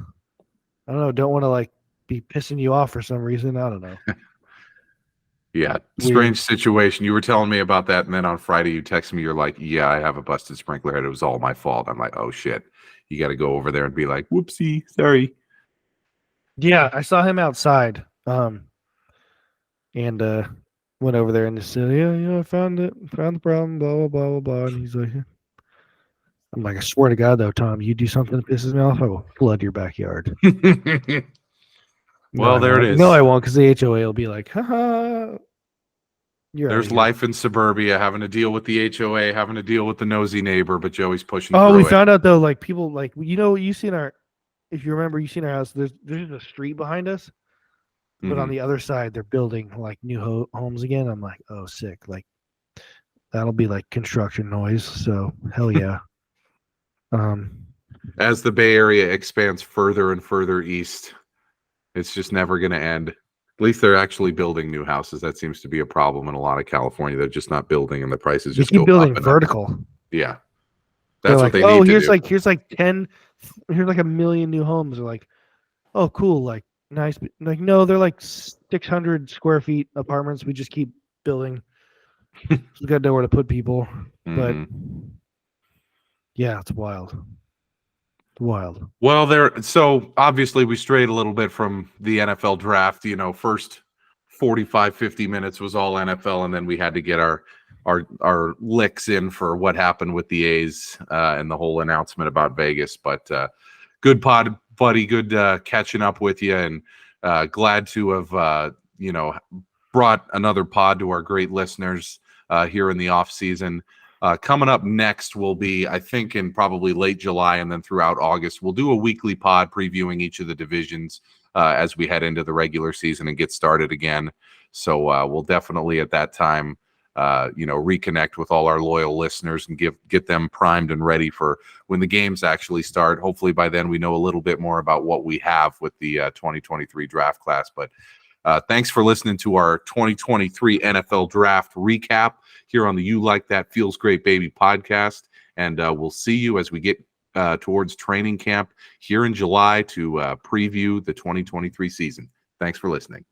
don't know, don't want to like be pissing you off for some reason. I don't know. Yeah, strange situation. You were telling me about that, and then on Friday you texted me. You're like, "Yeah, I have a busted sprinkler head. It was all my fault." I'm like, "Oh shit!" You got to go over there and be like, "Whoopsie, sorry." Yeah, I saw him outside, and went over there and just said, "Yeah, I found the problem." Blah blah blah blah blah. And he's like, "I'm like, I swear to God, though, Tom, you do something that pisses me off, I will flood your backyard." Well, there it is. No, I won't, because the HOA will be like, haha. There's life in suburbia, having to deal with the HOA, having to deal with the nosy neighbor, but Joey's pushing through we it. found out, though, like, people, like, you know, you see in our, if you remember, you see in our house, there's a street behind us, but on the other side, they're building, like, new homes again. I'm like, oh, sick. Like, that'll be, like, construction noise, so hell yeah. As the Bay Area expands further and further east, it's just never going to end. At least they're actually building new houses. That seems to be a problem in a lot of California. They're just not building, and the prices just keep building vertical. Up. Yeah, that's what they need to do. Here's like 1 million new homes. They're like, oh, cool. Like nice. But like, no, they're like 600 square feet apartments. We just keep building. So we got nowhere to put people. But yeah, it's wild. It's wild. Well, so obviously we strayed a little bit from the NFL draft. First 45, 50 minutes was all NFL, and then we had to get our licks in for what happened with the A's and the whole announcement about Vegas. But good pod, buddy. Good catching up with you, and glad to have brought another pod to our great listeners here in the off season. Coming up next will be, I think, in probably late July and then throughout August, we'll do a weekly pod previewing each of the divisions as we head into the regular season and get started again. So we'll definitely at that time, reconnect with all our loyal listeners and get them primed and ready for when the games actually start. Hopefully by then we know a little bit more about what we have with the 2023 draft class. But thanks for listening to our 2023 NFL draft recap here on the You Like That Feels Great Baby podcast. And we'll see you as we get towards training camp here in July to preview the 2023 season. Thanks for listening.